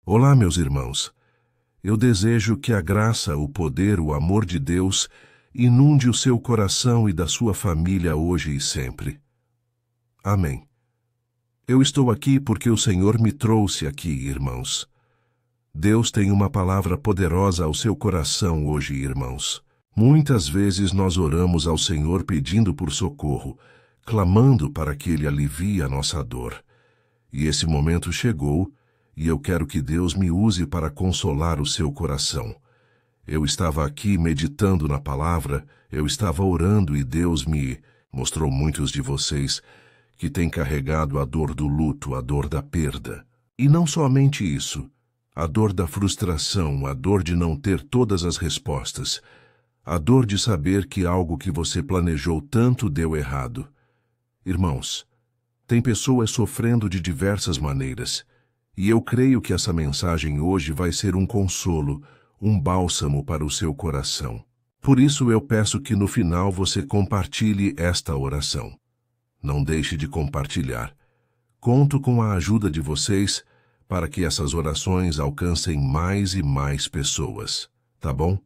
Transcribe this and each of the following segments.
Olá, meus irmãos. Eu desejo que a graça, o poder, o amor de Deus inunde o seu coração e da sua família hoje e sempre. Amém. Eu estou aqui porque o Senhor me trouxe aqui, irmãos. Deus tem uma palavra poderosa ao seu coração hoje, irmãos. Muitas vezes nós oramos ao Senhor pedindo por socorro, clamando para que Ele alivie a nossa dor. E esse momento chegou, e eu quero que Deus me use para consolar o seu coração. Eu estava aqui meditando na palavra, eu estava orando e Deus me mostrou muitos de vocês que têm carregado a dor do luto, a dor da perda. E não somente isso, a dor da frustração, a dor de não ter todas as respostas, a dor de saber que algo que você planejou tanto deu errado. Irmãos, tem pessoas sofrendo de diversas maneiras, e eu creio que essa mensagem hoje vai ser um consolo, um bálsamo para o seu coração. Por isso eu peço que no final você compartilhe esta oração. Não deixe de compartilhar. Conto com a ajuda de vocês para que essas orações alcancem mais e mais pessoas, tá bom?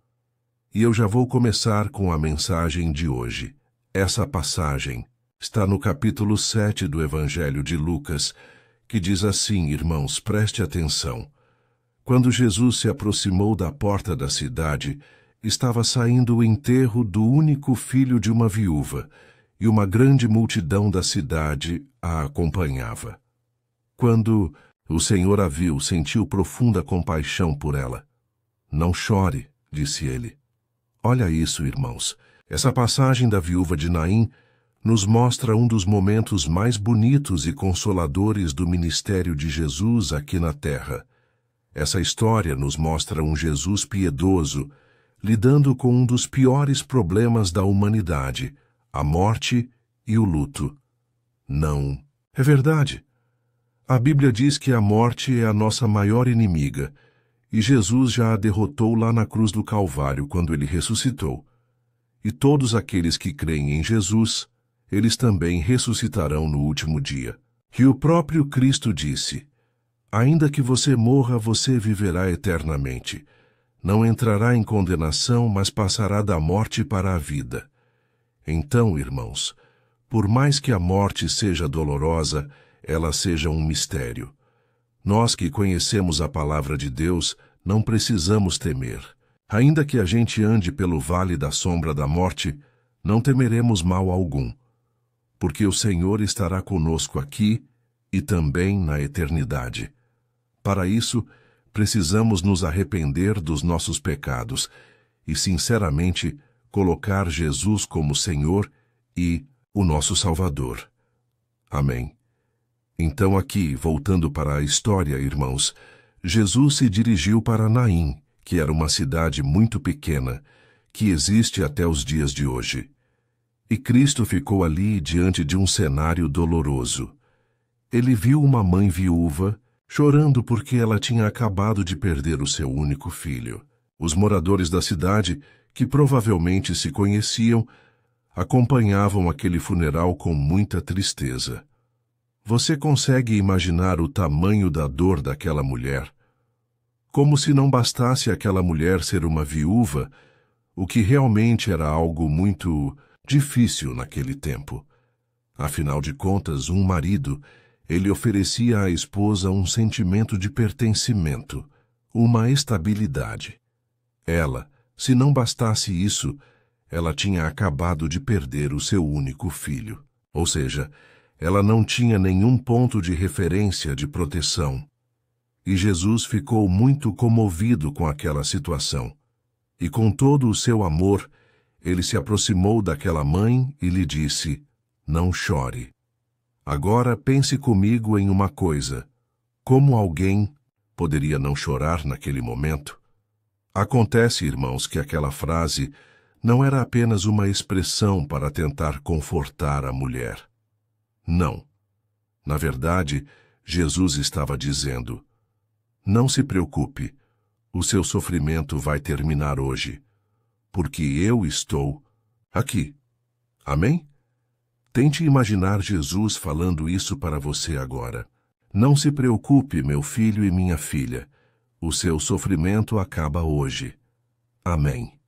E eu já vou começar com a mensagem de hoje. Essa passagem está no capítulo 7 do Evangelho de Lucas, que diz assim, irmãos, preste atenção. Quando Jesus se aproximou da porta da cidade, estava saindo o enterro do único filho de uma viúva, e uma grande multidão da cidade a acompanhava. Quando o Senhor a viu, sentiu profunda compaixão por ela. Não chore, disse ele. Olha isso, irmãos. Essa passagem da viúva de Naim nos mostra um dos momentos mais bonitos e consoladores do ministério de Jesus aqui na terra. Essa história nos mostra um Jesus piedoso, lidando com um dos piores problemas da humanidade, a morte e o luto. Não, é verdade. A Bíblia diz que a morte é a nossa maior inimiga, e Jesus já a derrotou lá na cruz do Calvário quando ele ressuscitou. E todos aqueles que creem em Jesus, eles também ressuscitarão no último dia. E o próprio Cristo disse: ainda que você morra, você viverá eternamente. Não entrará em condenação, mas passará da morte para a vida. Então, irmãos, por mais que a morte seja dolorosa, ela seja um mistério. Nós que conhecemos a palavra de Deus, não precisamos temer. Ainda que a gente ande pelo vale da sombra da morte, não temeremos mal algum, porque o Senhor estará conosco aqui e também na eternidade. Para isso, precisamos nos arrepender dos nossos pecados e, sinceramente, colocar Jesus como Senhor e o nosso Salvador. Amém. Então aqui, voltando para a história, irmãos, Jesus se dirigiu para Naim, que era uma cidade muito pequena, que existe até os dias de hoje. E Cristo ficou ali diante de um cenário doloroso. Ele viu uma mãe viúva, chorando porque ela tinha acabado de perder o seu único filho. Os moradores da cidade, que provavelmente se conheciam, acompanhavam aquele funeral com muita tristeza. Você consegue imaginar o tamanho da dor daquela mulher? Como se não bastasse aquela mulher ser uma viúva, o que realmente era algo muito difícil naquele tempo. Afinal de contas, um marido, ele oferecia à esposa um sentimento de pertencimento, uma estabilidade. Ela, se não bastasse isso, ela tinha acabado de perder o seu único filho. Ou seja, ela não tinha nenhum ponto de referência de proteção. E Jesus ficou muito comovido com aquela situação. E com todo o seu amor, ele se aproximou daquela mãe e lhe disse: não chore. Agora pense comigo em uma coisa. Como alguém poderia não chorar naquele momento? Acontece, irmãos, que aquela frase não era apenas uma expressão para tentar confortar a mulher. Não. Na verdade, Jesus estava dizendo: não se preocupe, o seu sofrimento vai terminar hoje, porque eu estou aqui. Amém? Tente imaginar Jesus falando isso para você agora. Não se preocupe, meu filho e minha filha, O seu sofrimento acaba hoje. Amém.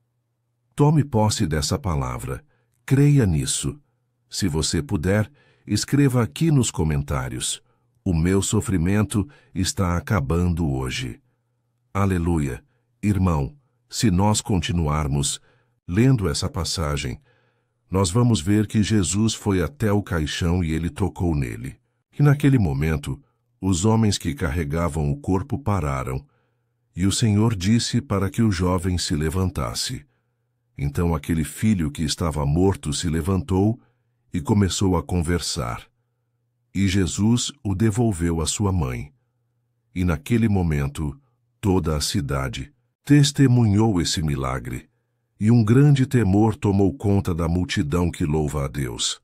Tome posse dessa palavra. Creia nisso. Se você puder, escreva aqui nos comentários: o meu sofrimento está acabando hoje. Aleluia! Irmão, se nós continuarmos lendo essa passagem, nós vamos ver que Jesus foi até o caixão e ele tocou nele. E naquele momento, os homens que carregavam o corpo pararam, e o Senhor disse para que o jovem se levantasse. Então aquele filho que estava morto se levantou e começou a conversar. E Jesus o devolveu à sua mãe. E naquele momento, toda a cidade testemunhou esse milagre, e um grande temor tomou conta da multidão que louva a Deus.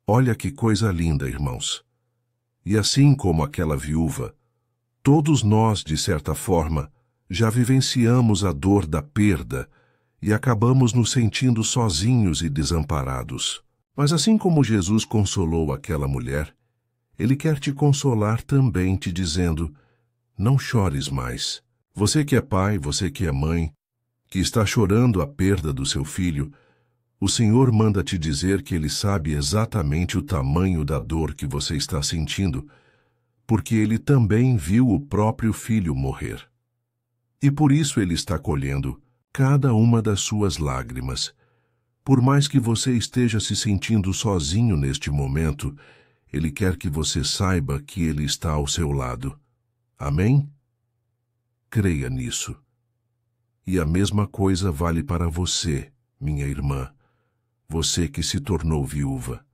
Olha que coisa linda, irmãos! E assim como aquela viúva, todos nós, de certa forma, já vivenciamos a dor da perda e acabamos nos sentindo sozinhos e desamparados. Mas assim como Jesus consolou aquela mulher, Ele quer te consolar também, te dizendo: não chores mais. Você que é pai, você que é mãe, que está chorando a perda do seu filho, o Senhor manda te dizer que Ele sabe exatamente o tamanho da dor que você está sentindo, porque Ele também viu o próprio filho morrer. E por isso Ele está colhendo cada uma das suas lágrimas. Por mais que você esteja se sentindo sozinho neste momento, Ele quer que você saiba que Ele está ao seu lado. Amém? Creia nisso. E a mesma coisa vale para você, minha irmã, você que se tornou viúva.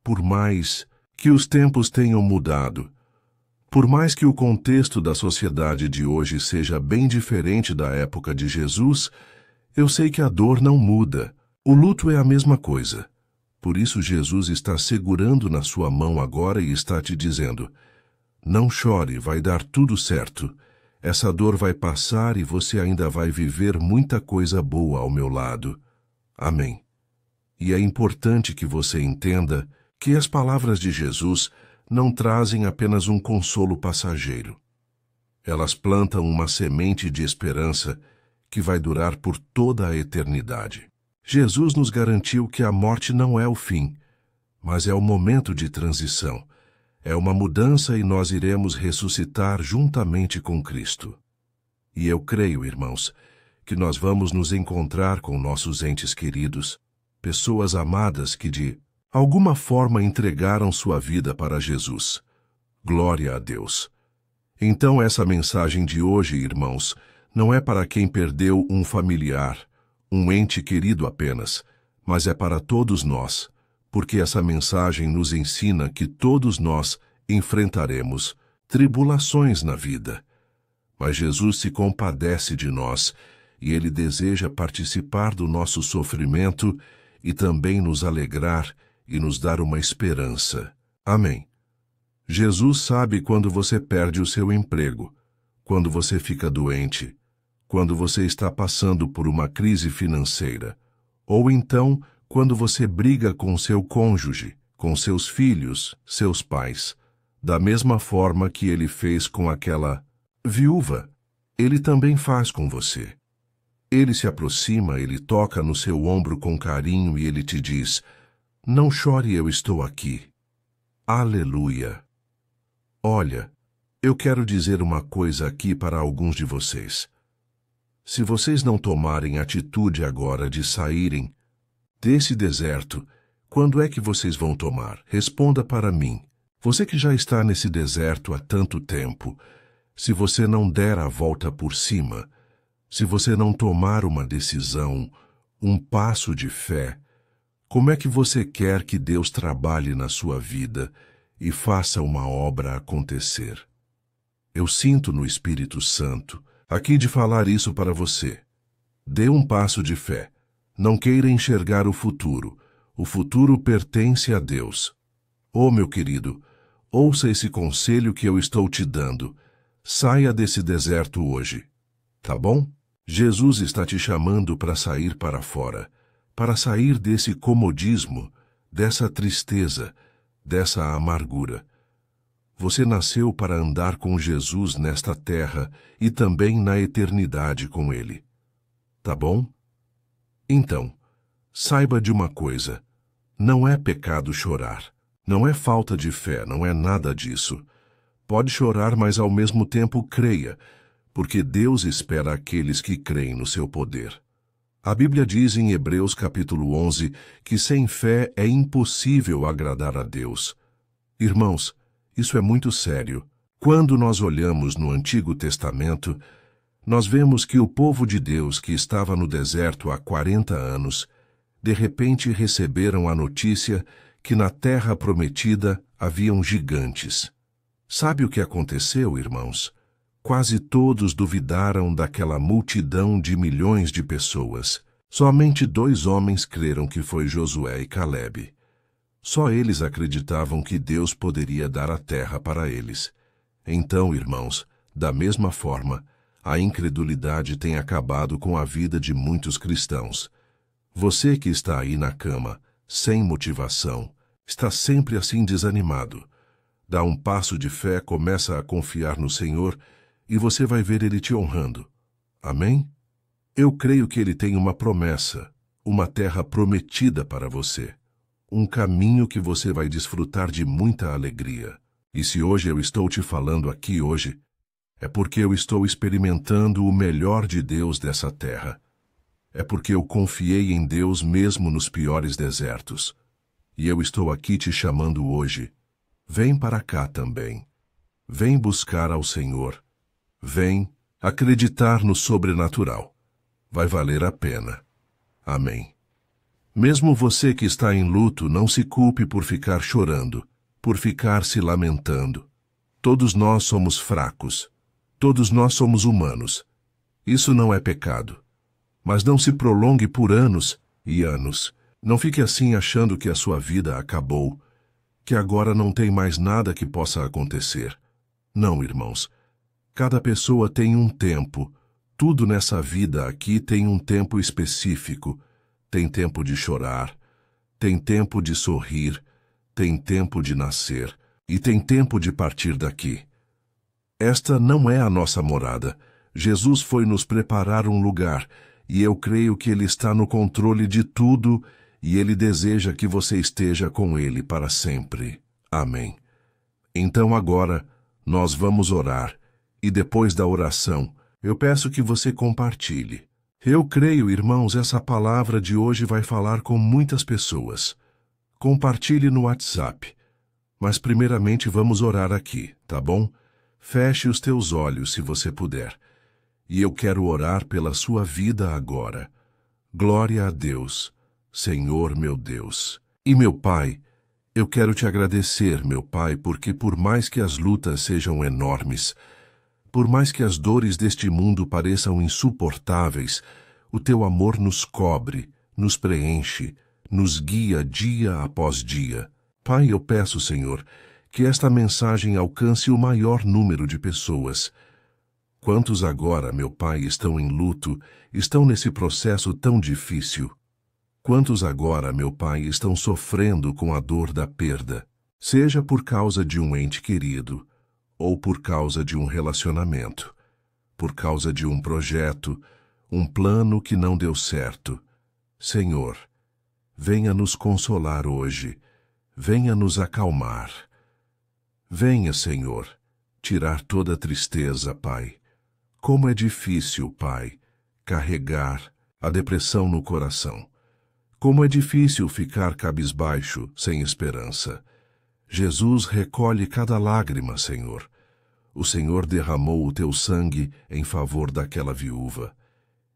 Por mais que os tempos tenham mudado, por mais que o contexto da sociedade de hoje seja bem diferente da época de Jesus, eu sei que a dor não muda. O luto é a mesma coisa. Por isso Jesus está segurando na sua mão agora e está te dizendo: não chore, vai dar tudo certo. Essa dor vai passar e você ainda vai viver muita coisa boa ao meu lado. Amém. E é importante que você entenda que as palavras de Jesus não trazem apenas um consolo passageiro. Elas plantam uma semente de esperança que vai durar por toda a eternidade. Jesus nos garantiu que a morte não é o fim, mas é o momento de transição. É uma mudança e nós iremos ressuscitar juntamente com Cristo. E eu creio, irmãos, que nós vamos nos encontrar com nossos entes queridos, pessoas amadas que de alguma forma entregaram sua vida para Jesus. Glória a Deus! Então essa mensagem de hoje, irmãos, não é para quem perdeu um familiar, um ente querido apenas, mas é para todos nós, porque essa mensagem nos ensina que todos nós enfrentaremos tribulações na vida. Mas Jesus se compadece de nós e Ele deseja participar do nosso sofrimento e também nos alegrar e nos dar uma esperança. Amém. Jesus sabe quando você perde o seu emprego, quando você fica doente, quando você está passando por uma crise financeira, ou então quando você briga com seu cônjuge, com seus filhos, seus pais, da mesma forma que Ele fez com aquela viúva, Ele também faz com você. Ele se aproxima, Ele toca no seu ombro com carinho e Ele te diz: não chore, eu estou aqui. Aleluia! Olha, eu quero dizer uma coisa aqui para alguns de vocês. Se vocês não tomarem atitude agora de saírem desse deserto, quando é que vocês vão tomar? Responda para mim. Você que já está nesse deserto há tanto tempo, se você não der a volta por cima, se você não tomar uma decisão, um passo de fé, como é que você quer que Deus trabalhe na sua vida e faça uma obra acontecer? Eu sinto no Espírito Santo aqui de falar isso para você. Dê um passo de fé. Não queira enxergar o futuro. O futuro pertence a Deus. Oh, meu querido, ouça esse conselho que eu estou te dando. Saia desse deserto hoje. Tá bom? Jesus está te chamando para sair para fora, para sair desse comodismo, dessa tristeza, dessa amargura. Você nasceu para andar com Jesus nesta terra e também na eternidade com Ele. Tá bom? Então, saiba de uma coisa: não é pecado chorar. Não é falta de fé, não é nada disso. Pode chorar, mas ao mesmo tempo creia, porque Deus espera aqueles que creem no seu poder. A Bíblia diz em Hebreus capítulo 11 que sem fé é impossível agradar a Deus. Irmãos, isso é muito sério. Quando nós olhamos no Antigo Testamento, nós vemos que o povo de Deus que estava no deserto há 40 anos, de repente receberam a notícia que na terra prometida haviam gigantes. Sabe o que aconteceu, irmãos? Quase todos duvidaram daquela multidão de milhões de pessoas. Somente 2 homens creram, que foi Josué e Calebe. Só eles acreditavam que Deus poderia dar a terra para eles. Então, irmãos, da mesma forma, a incredulidade tem acabado com a vida de muitos cristãos. Você que está aí na cama, sem motivação, está sempre assim desanimado. Dá um passo de fé, começa a confiar no Senhor e você vai ver Ele te honrando. Amém? Eu creio que Ele tem uma promessa, uma terra prometida para você. Um caminho que você vai desfrutar de muita alegria. E se hoje eu estou te falando aqui hoje, é porque eu estou experimentando o melhor de Deus dessa terra. É porque eu confiei em Deus mesmo nos piores desertos. E eu estou aqui te chamando hoje. Vem para cá também. Vem buscar ao Senhor. Vem acreditar no sobrenatural. Vai valer a pena. Amém. Mesmo você que está em luto, não se culpe por ficar chorando, por ficar se lamentando. Todos nós somos fracos. Todos nós somos humanos. Isso não é pecado. Mas não se prolongue por anos e anos. Não fique assim achando que a sua vida acabou, que agora não tem mais nada que possa acontecer. Não, irmãos. Cada pessoa tem um tempo. Tudo nessa vida aqui tem um tempo específico. Tem tempo de chorar, tem tempo de sorrir, tem tempo de nascer e tem tempo de partir daqui. Esta não é a nossa morada. Jesus foi nos preparar um lugar e eu creio que Ele está no controle de tudo e Ele deseja que você esteja com Ele para sempre. Amém. Então agora nós vamos orar e depois da oração eu peço que você compartilhe. Eu creio, irmãos, essa palavra de hoje vai falar com muitas pessoas. Compartilhe no WhatsApp. Mas primeiramente vamos orar aqui, tá bom? Feche os teus olhos se você puder. E eu quero orar pela sua vida agora. Glória a Deus, Senhor meu Deus. E meu Pai, eu quero te agradecer, meu Pai, porque por mais que as lutas sejam enormes, por mais que as dores deste mundo pareçam insuportáveis, o teu amor nos cobre, nos preenche, nos guia dia após dia. Pai, eu peço, Senhor, que esta mensagem alcance o maior número de pessoas. Quantos agora, meu Pai, estão em luto, estão nesse processo tão difícil? Quantos agora, meu Pai, estão sofrendo com a dor da perda, seja por causa de um ente querido, ou por causa de um relacionamento, por causa de um projeto, um plano que não deu certo? Senhor, venha nos consolar hoje, venha nos acalmar. Venha, Senhor, tirar toda a tristeza, Pai. Como é difícil, Pai, carregar a depressão no coração. Como é difícil ficar cabisbaixo, sem esperança. Jesus, recolhe cada lágrima, Senhor. O Senhor derramou o teu sangue em favor daquela viúva.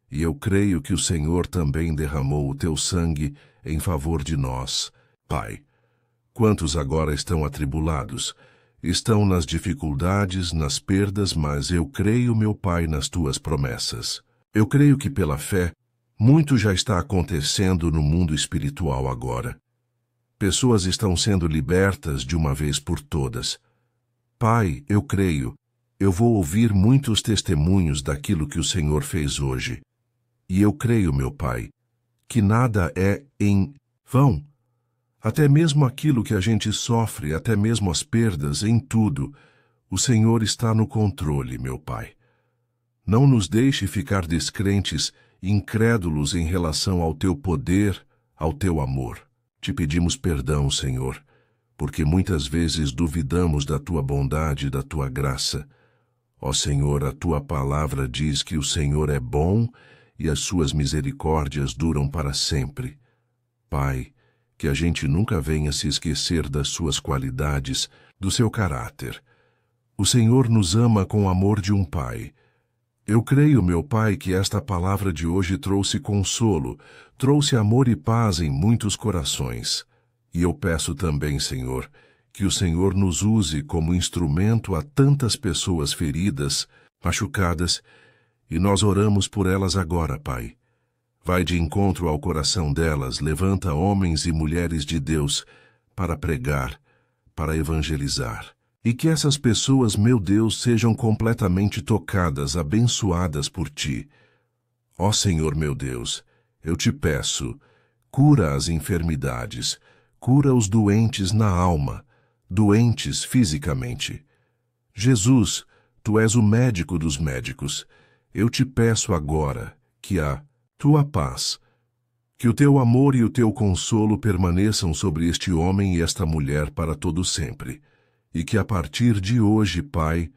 E eu creio que o Senhor também derramou o teu sangue em favor de nós, Pai. Quantos agora estão atribulados? Estão nas dificuldades, nas perdas, mas eu creio, meu Pai, nas tuas promessas. Eu creio que pela fé, muito já está acontecendo no mundo espiritual agora. Pessoas estão sendo libertas de uma vez por todas. Pai, eu creio, eu vou ouvir muitos testemunhos daquilo que o Senhor fez hoje. E eu creio, meu Pai, que nada é em vão. Até mesmo aquilo que a gente sofre, até mesmo as perdas, em tudo, o Senhor está no controle, meu Pai. Não nos deixe ficar descrentes, incrédulos em relação ao Teu poder, ao Teu amor. Te pedimos perdão, Senhor, porque muitas vezes duvidamos da Tua bondade e da Tua graça. Ó Senhor, a Tua palavra diz que o Senhor é bom e as Suas misericórdias duram para sempre. Pai, que a gente nunca venha se esquecer das Suas qualidades, do Seu caráter. O Senhor nos ama com o amor de um Pai. Eu creio, meu Pai, que esta palavra de hoje trouxe consolo, trouxe amor e paz em muitos corações. E eu peço também, Senhor, que o Senhor nos use como instrumento a tantas pessoas feridas, machucadas, e nós oramos por elas agora, Pai. Vai de encontro ao coração delas, levanta homens e mulheres de Deus para pregar, para evangelizar. E que essas pessoas, meu Deus, sejam completamente tocadas, abençoadas por Ti. Ó Senhor, meu Deus, eu te peço, cura as enfermidades, cura os doentes na alma, doentes fisicamente. Jesus, Tu és o médico dos médicos. Eu te peço agora que a Tua paz, que o Teu amor e o Teu consolo permaneçam sobre este homem e esta mulher para todo sempre, e que a partir de hoje, Pai,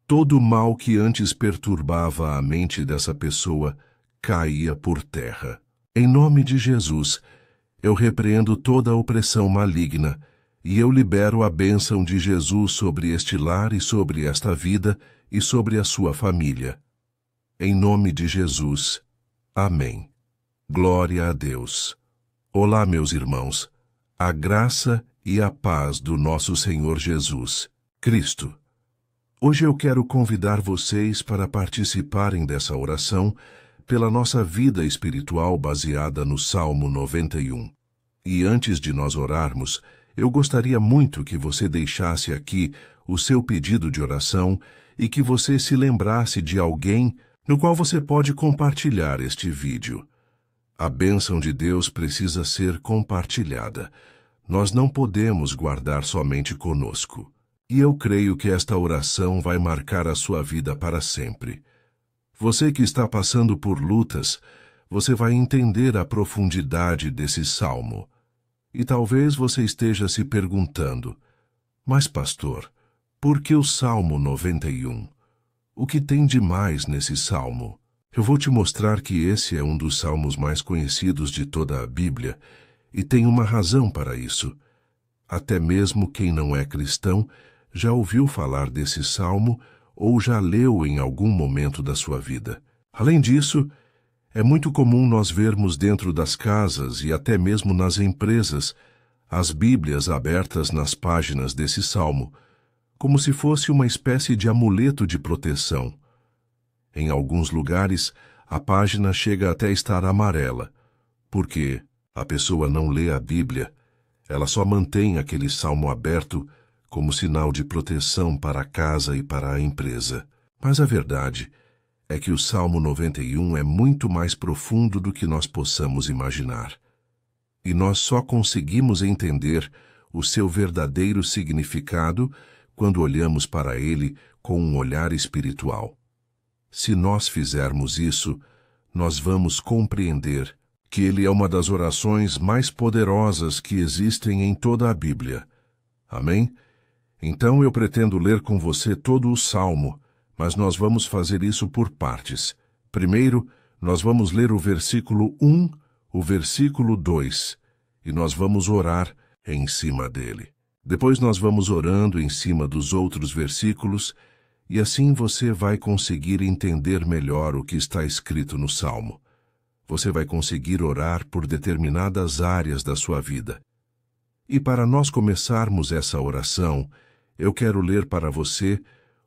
todo o mal que antes perturbava a mente dessa pessoa caia por terra. Em nome de Jesus, eu repreendo toda a opressão maligna e eu libero a bênção de Jesus sobre este lar e sobre esta vida e sobre a sua família. Em nome de Jesus. Amém. Glória a Deus. Olá, meus irmãos. A graça e a paz do nosso Senhor Jesus Cristo. Hoje eu quero convidar vocês para participarem dessa oração pela nossa vida espiritual baseada no Salmo 91. E antes de nós orarmos, eu gostaria muito que você deixasse aqui o seu pedido de oração e que você se lembrasse de alguém no qual você pode compartilhar este vídeo. A bênção de Deus precisa ser compartilhada. Nós não podemos guardar somente conosco. E eu creio que esta oração vai marcar a sua vida para sempre. Você que está passando por lutas, você vai entender a profundidade desse salmo. E talvez você esteja se perguntando, mas pastor, por que o Salmo 91? O que tem de mais nesse salmo? Eu vou te mostrar que esse é um dos salmos mais conhecidos de toda a Bíblia, e tem uma razão para isso. Até mesmo quem não é cristão já ouviu falar desse salmo ou já leu em algum momento da sua vida. Além disso, é muito comum nós vermos dentro das casas e até mesmo nas empresas as Bíblias abertas nas páginas desse salmo, como se fosse uma espécie de amuleto de proteção. Em alguns lugares, a página chega até estar amarela, porque a pessoa não lê a Bíblia, ela só mantém aquele salmo aberto como sinal de proteção para a casa e para a empresa. Mas a verdade é que o Salmo 91 é muito mais profundo do que nós possamos imaginar. E nós só conseguimos entender o seu verdadeiro significado quando olhamos para ele com um olhar espiritual. Se nós fizermos isso, nós vamos compreender que ele é uma das orações mais poderosas que existem em toda a Bíblia. Amém? Então eu pretendo ler com você todo o Salmo, mas nós vamos fazer isso por partes. Primeiro, nós vamos ler o versículo 1, o versículo 2, e nós vamos orar em cima dele. Depois nós vamos orando em cima dos outros versículos, e assim você vai conseguir entender melhor o que está escrito no Salmo. Você vai conseguir orar por determinadas áreas da sua vida. E para nós começarmos essa oração, eu quero ler para você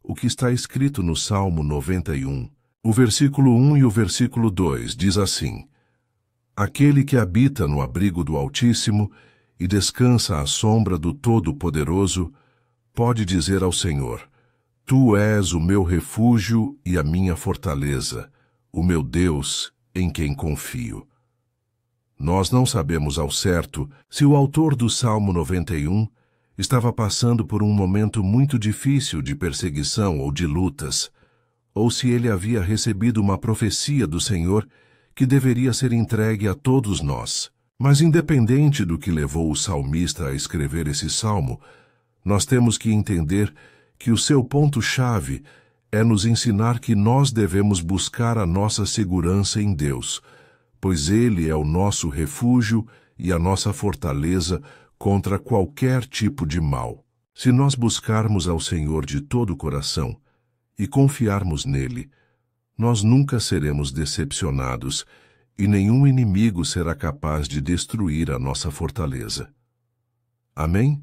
o que está escrito no Salmo 91. O versículo 1 e o versículo 2 diz assim: Aquele que habita no abrigo do Altíssimo e descansa à sombra do Todo-Poderoso, pode dizer ao Senhor: Tu és o meu refúgio e a minha fortaleza, o meu Deus em quem confio. Nós não sabemos ao certo se o autor do Salmo 91 estava passando por um momento muito difícil de perseguição ou de lutas, ou se ele havia recebido uma profecia do Senhor que deveria ser entregue a todos nós. Mas independente do que levou o salmista a escrever esse salmo, nós temos que entender que o seu ponto-chave é nos ensinar que nós devemos buscar a nossa segurança em Deus, pois Ele é o nosso refúgio e a nossa fortaleza contra qualquer tipo de mal. Se nós buscarmos ao Senhor de todo o coração e confiarmos nele, nós nunca seremos decepcionados e nenhum inimigo será capaz de destruir a nossa fortaleza. Amém?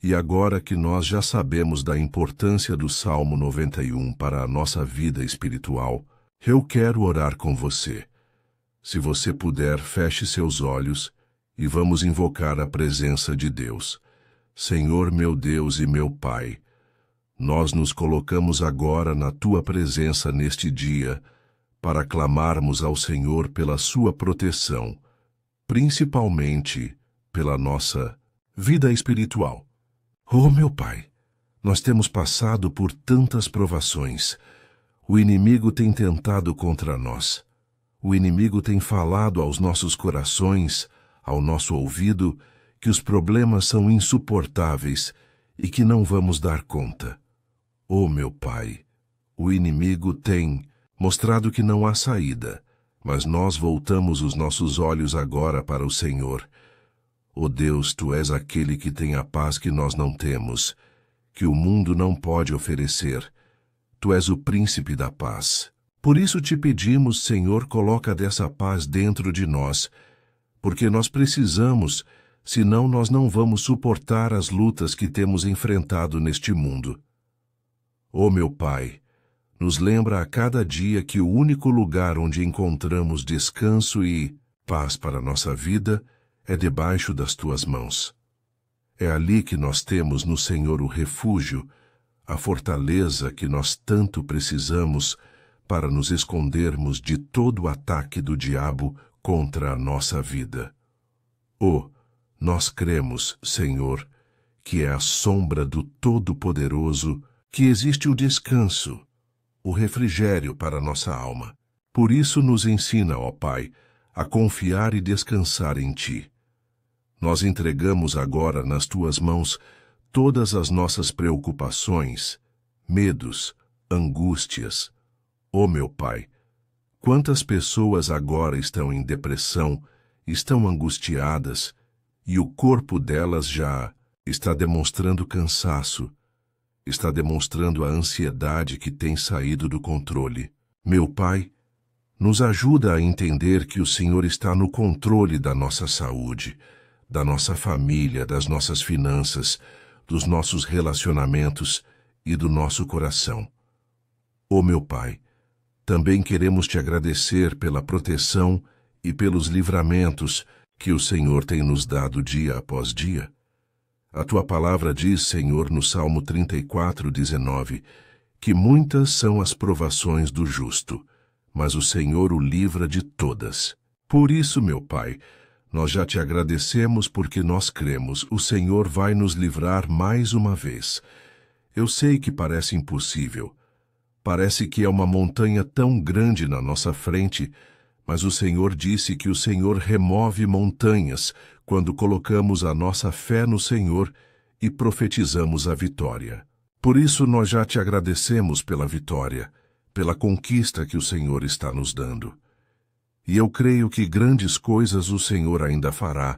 E agora que nós já sabemos da importância do Salmo 91 para a nossa vida espiritual, eu quero orar com você. Se você puder, feche seus olhos e vamos invocar a presença de Deus. Senhor meu Deus e meu Pai, nós nos colocamos agora na Tua presença neste dia para clamarmos ao Senhor pela Sua proteção, principalmente pela nossa vida espiritual. Oh, meu Pai, nós temos passado por tantas provações. O inimigo tem tentado contra nós. O inimigo tem falado aos nossos corações, ao nosso ouvido, que os problemas são insuportáveis e que não vamos dar conta. Oh, meu Pai, o inimigo tem mostrado que não há saída, mas nós voltamos os nossos olhos agora para o Senhor. Oh Deus, Tu és aquele que tem a paz que nós não temos, que o mundo não pode oferecer. Tu és o príncipe da paz. Por isso te pedimos, Senhor, coloca dessa paz dentro de nós, porque nós precisamos, senão nós não vamos suportar as lutas que temos enfrentado neste mundo. Oh, meu Pai, nos lembra a cada dia que o único lugar onde encontramos descanso e paz para a nossa vida é debaixo das Tuas mãos. É ali que nós temos no Senhor o refúgio, a fortaleza que nós tanto precisamos para nos escondermos de todo o ataque do diabo contra a nossa vida. Oh, nós cremos, Senhor, que é a sombra do Todo-Poderoso que existe o descanso, o refrigério para a nossa alma. Por isso nos ensina, ó Pai, a confiar e descansar em Ti. Nós entregamos agora nas Tuas mãos todas as nossas preocupações, medos, angústias. Oh, meu Pai, quantas pessoas agora estão em depressão, estão angustiadas, e o corpo delas já está demonstrando cansaço, está demonstrando a ansiedade que tem saído do controle. Meu Pai, nos ajuda a entender que o Senhor está no controle da nossa saúde, da nossa família, das nossas finanças, dos nossos relacionamentos e do nosso coração. Oh, meu Pai, também queremos Te agradecer pela proteção e pelos livramentos que o Senhor tem nos dado dia após dia. A Tua palavra diz, Senhor, no Salmo 34:19, que muitas são as provações do justo, mas o Senhor o livra de todas. Por isso, meu Pai, nós já Te agradecemos porque nós cremos, o Senhor vai nos livrar mais uma vez. Eu sei que parece impossível. Parece que é uma montanha tão grande na nossa frente, mas o Senhor disse que o Senhor remove montanhas quando colocamos a nossa fé no Senhor e profetizamos a vitória. Por isso nós já Te agradecemos pela vitória, pela conquista que o Senhor está nos dando. E eu creio que grandes coisas o Senhor ainda fará.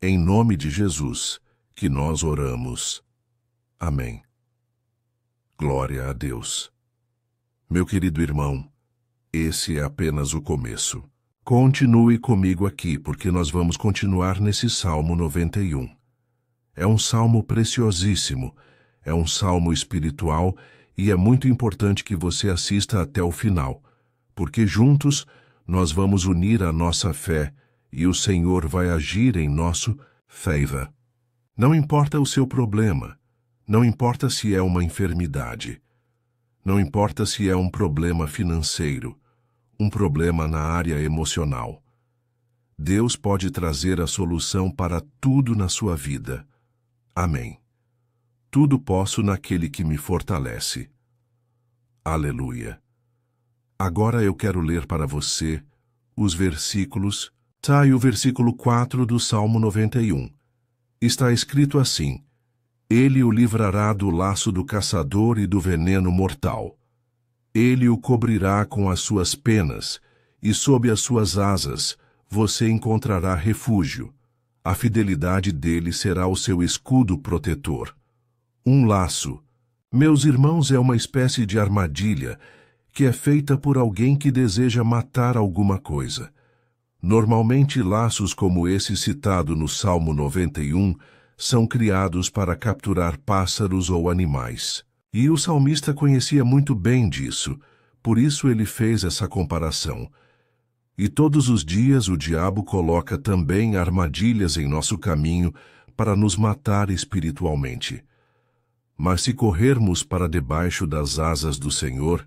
Em nome de Jesus, que nós oramos. Amém. Glória a Deus. Meu querido irmão, esse é apenas o começo. Continue comigo aqui, porque nós vamos continuar nesse Salmo 91. É um salmo preciosíssimo, é um salmo espiritual e é muito importante que você assista até o final, porque juntos nós vamos unir a nossa fé e o Senhor vai agir em nosso favor. Não importa o seu problema, não importa se é uma enfermidade, não importa se é um problema financeiro, um problema na área emocional. Deus pode trazer a solução para tudo na sua vida. Amém. Tudo posso naquele que me fortalece. Aleluia. Agora eu quero ler para você os versículos. O versículo 4 do Salmo 91. Está escrito assim: Ele o livrará do laço do caçador e do veneno mortal. Ele o cobrirá com as suas penas, e sob as suas asas você encontrará refúgio. A fidelidade dele será o seu escudo protetor. Um laço. Meus irmãos, é uma espécie de armadilha que é feita por alguém que deseja matar alguma coisa. Normalmente, laços como esse citado no Salmo 91 são criados para capturar pássaros ou animais. E o salmista conhecia muito bem disso, por isso ele fez essa comparação. E todos os dias o diabo coloca também armadilhas em nosso caminho para nos matar espiritualmente. Mas se corrermos para debaixo das asas do Senhor,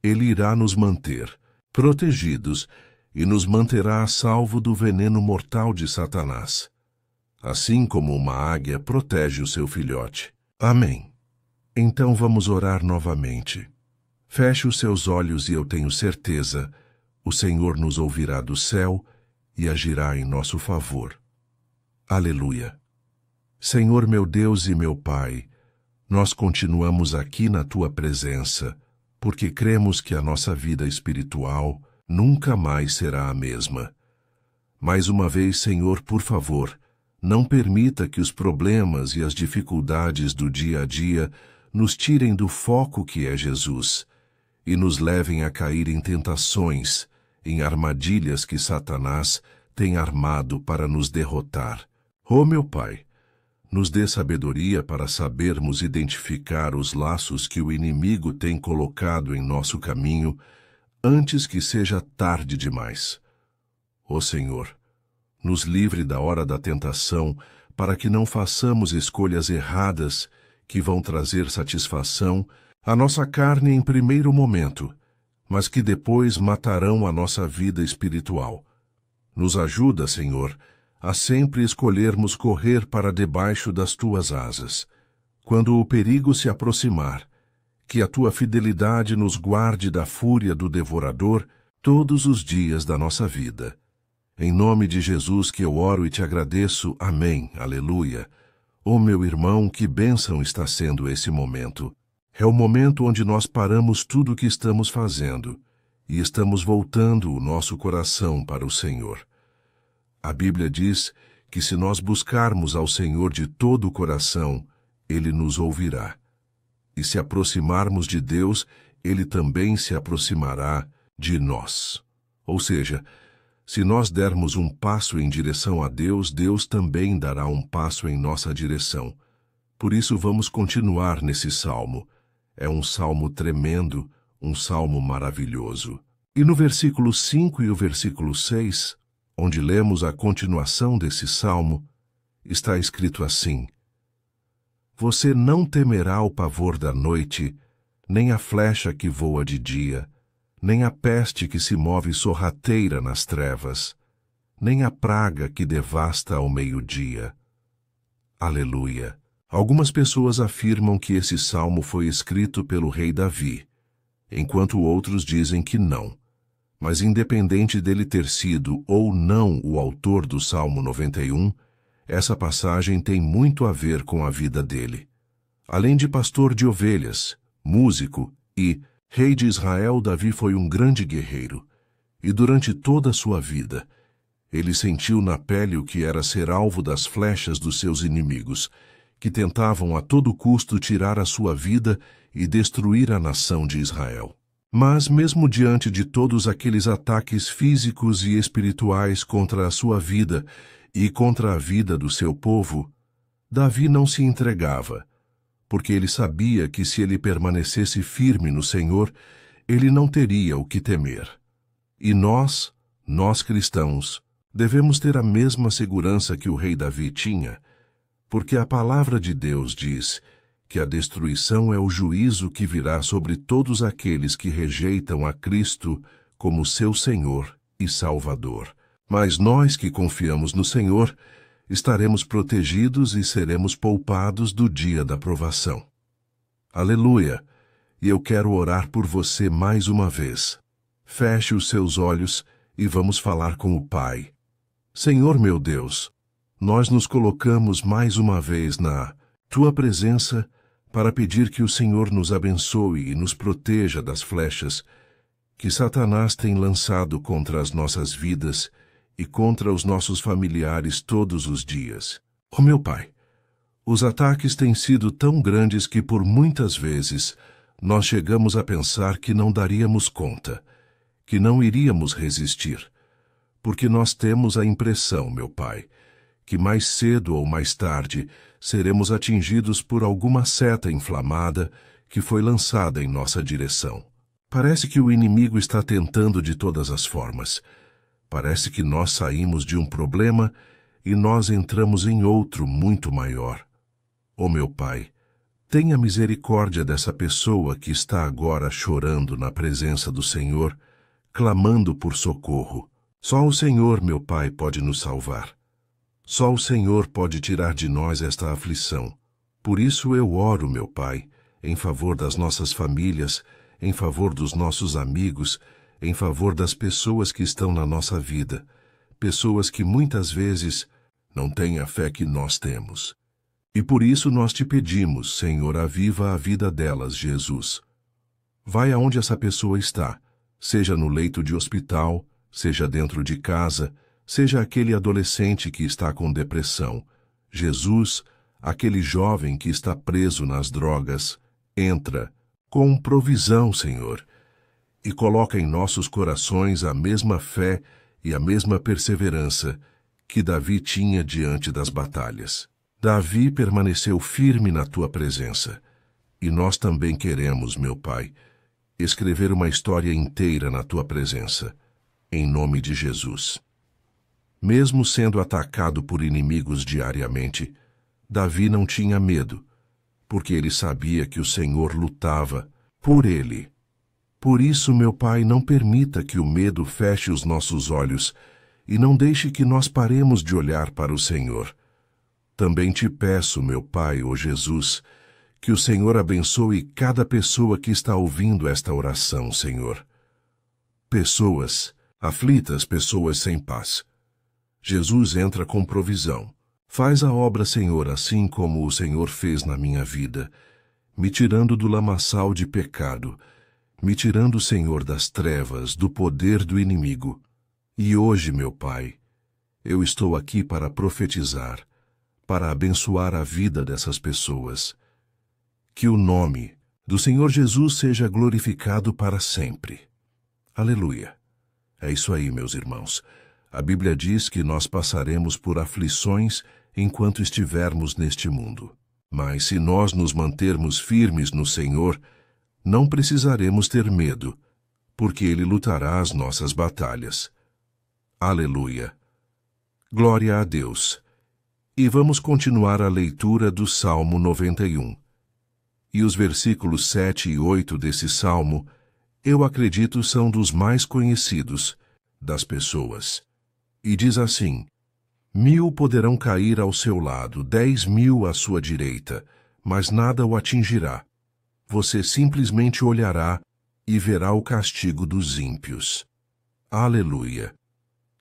Ele irá nos manter protegidos e nos manterá a salvo do veneno mortal de Satanás, assim como uma águia protege o seu filhote. Amém. Então vamos orar novamente. Feche os seus olhos e eu tenho certeza, o Senhor nos ouvirá do céu e agirá em nosso favor. Aleluia. Senhor meu Deus e meu Pai, nós continuamos aqui na Tua presença, porque cremos que a nossa vida espiritual nunca mais será a mesma. Mais uma vez, Senhor, por favor, não permita que os problemas e as dificuldades do dia a dia nos tirem do foco que é Jesus e nos levem a cair em tentações, em armadilhas que Satanás tem armado para nos derrotar. Oh, meu Pai, nos dê sabedoria para sabermos identificar os laços que o inimigo tem colocado em nosso caminho antes que seja tarde demais. Ó Senhor, nos livre da hora da tentação para que não façamos escolhas erradas que vão trazer satisfação à nossa carne em primeiro momento, mas que depois matarão a nossa vida espiritual. Nos ajuda, Senhor, a sempre escolhermos correr para debaixo das Tuas asas. Quando o perigo se aproximar, que a Tua fidelidade nos guarde da fúria do devorador todos os dias da nossa vida. Em nome de Jesus que eu oro e te agradeço. Amém. Aleluia. Oh, meu irmão, que bênção está sendo esse momento. É o momento onde nós paramos tudo o que estamos fazendo e estamos voltando o nosso coração para o Senhor. A Bíblia diz que se nós buscarmos ao Senhor de todo o coração, Ele nos ouvirá. E se aproximarmos de Deus, Ele também se aproximará de nós. Ou seja, se nós dermos um passo em direção a Deus, Deus também dará um passo em nossa direção. Por isso vamos continuar nesse salmo. É um salmo tremendo, um salmo maravilhoso. E no versículo 5 e o versículo 6, onde lemos a continuação desse salmo, está escrito assim: Você não temerá o pavor da noite, nem a flecha que voa de dia, nem a peste que se move sorrateira nas trevas, nem a praga que devasta ao meio-dia. Aleluia! Algumas pessoas afirmam que esse salmo foi escrito pelo rei Davi, enquanto outros dizem que não. Mas independente dele ter sido ou não o autor do Salmo 91, essa passagem tem muito a ver com a vida dele. Além de pastor de ovelhas, músico e rei de Israel, Davi foi um grande guerreiro. E durante toda a sua vida, ele sentiu na pele o que era ser alvo das flechas dos seus inimigos, que tentavam a todo custo tirar a sua vida e destruir a nação de Israel. Mas, mesmo diante de todos aqueles ataques físicos e espirituais contra a sua vida e contra a vida do seu povo, Davi não se entregava, porque ele sabia que se ele permanecesse firme no Senhor, ele não teria o que temer. E nós cristãos, devemos ter a mesma segurança que o rei Davi tinha, porque a palavra de Deus diz que a destruição é o juízo que virá sobre todos aqueles que rejeitam a Cristo como seu Senhor e Salvador. Mas nós que confiamos no Senhor, estaremos protegidos e seremos poupados do dia da provação. Aleluia! E eu quero orar por você mais uma vez. Feche os seus olhos e vamos falar com o Pai. Senhor meu Deus, nós nos colocamos mais uma vez na Tua presença para pedir que o Senhor nos abençoe e nos proteja das flechas que Satanás tem lançado contra as nossas vidas e contra os nossos familiares todos os dias. Ó meu Pai, os ataques têm sido tão grandes que por muitas vezes nós chegamos a pensar que não daríamos conta, que não iríamos resistir, porque nós temos a impressão, meu Pai, que mais cedo ou mais tarde seremos atingidos por alguma seta inflamada que foi lançada em nossa direção. Parece que o inimigo está tentando de todas as formas. Parece que nós saímos de um problema e nós entramos em outro muito maior. Ó meu Pai, tenha misericórdia dessa pessoa que está agora chorando na presença do Senhor, clamando por socorro. Só o Senhor, meu Pai, pode nos salvar. Só o Senhor pode tirar de nós esta aflição. Por isso eu oro, meu Pai, em favor das nossas famílias, em favor dos nossos amigos, em favor das pessoas que estão na nossa vida, pessoas que muitas vezes não têm a fé que nós temos. E por isso nós te pedimos, Senhor, aviva a vida delas, Jesus. Vai aonde essa pessoa está, seja no leito de hospital, seja dentro de casa, seja aquele adolescente que está com depressão. Jesus, aquele jovem que está preso nas drogas, entra com provisão, Senhor, e coloca em nossos corações a mesma fé e a mesma perseverança que Davi tinha diante das batalhas. Davi permaneceu firme na tua presença, e nós também queremos, meu Pai, escrever uma história inteira na tua presença, em nome de Jesus. Mesmo sendo atacado por inimigos diariamente, Davi não tinha medo, porque ele sabia que o Senhor lutava por ele. Por isso, meu Pai, não permita que o medo feche os nossos olhos e não deixe que nós paremos de olhar para o Senhor. Também te peço, meu Pai, ó Jesus, que o Senhor abençoe cada pessoa que está ouvindo esta oração, Senhor. Pessoas aflitas, pessoas sem paz. Jesus entra com provisão. Faz a obra, Senhor, assim como o Senhor fez na minha vida, me tirando do lamaçal de pecado, me tirando, Senhor, das trevas, do poder do inimigo. E hoje, meu Pai, eu estou aqui para profetizar, para abençoar a vida dessas pessoas. Que o nome do Senhor Jesus seja glorificado para sempre. Aleluia. É isso aí, meus irmãos. A Bíblia diz que nós passaremos por aflições enquanto estivermos neste mundo. Mas se nós nos mantermos firmes no Senhor, não precisaremos ter medo, porque Ele lutará as nossas batalhas. Aleluia. Glória a Deus. E vamos continuar a leitura do Salmo 91. E os versículos 7 e 8 desse salmo, eu acredito, são dos mais conhecidos das pessoas. E diz assim: 1000 poderão cair ao seu lado, 10.000 à sua direita, mas nada o atingirá. Você simplesmente olhará e verá o castigo dos ímpios. Aleluia!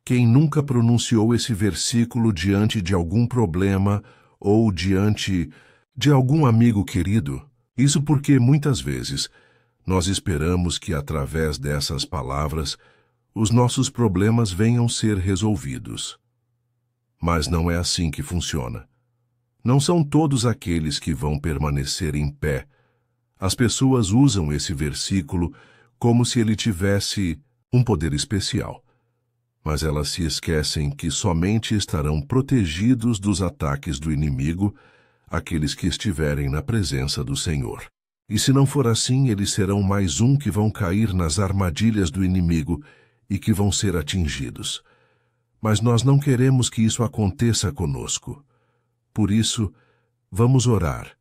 Quem nunca pronunciou esse versículo diante de algum problema ou diante de algum amigo querido? Isso porque, muitas vezes, nós esperamos que, através dessas palavras, os nossos problemas venham ser resolvidos. Mas não é assim que funciona. Não são todos aqueles que vão permanecer em pé. As pessoas usam esse versículo como se ele tivesse um poder especial. Mas elas se esquecem que somente estarão protegidos dos ataques do inimigo aqueles que estiverem na presença do Senhor. E se não for assim, eles serão mais um que vão cair nas armadilhas do inimigo e que vão ser atingidos. Mas nós não queremos que isso aconteça conosco. Por isso, vamos orar.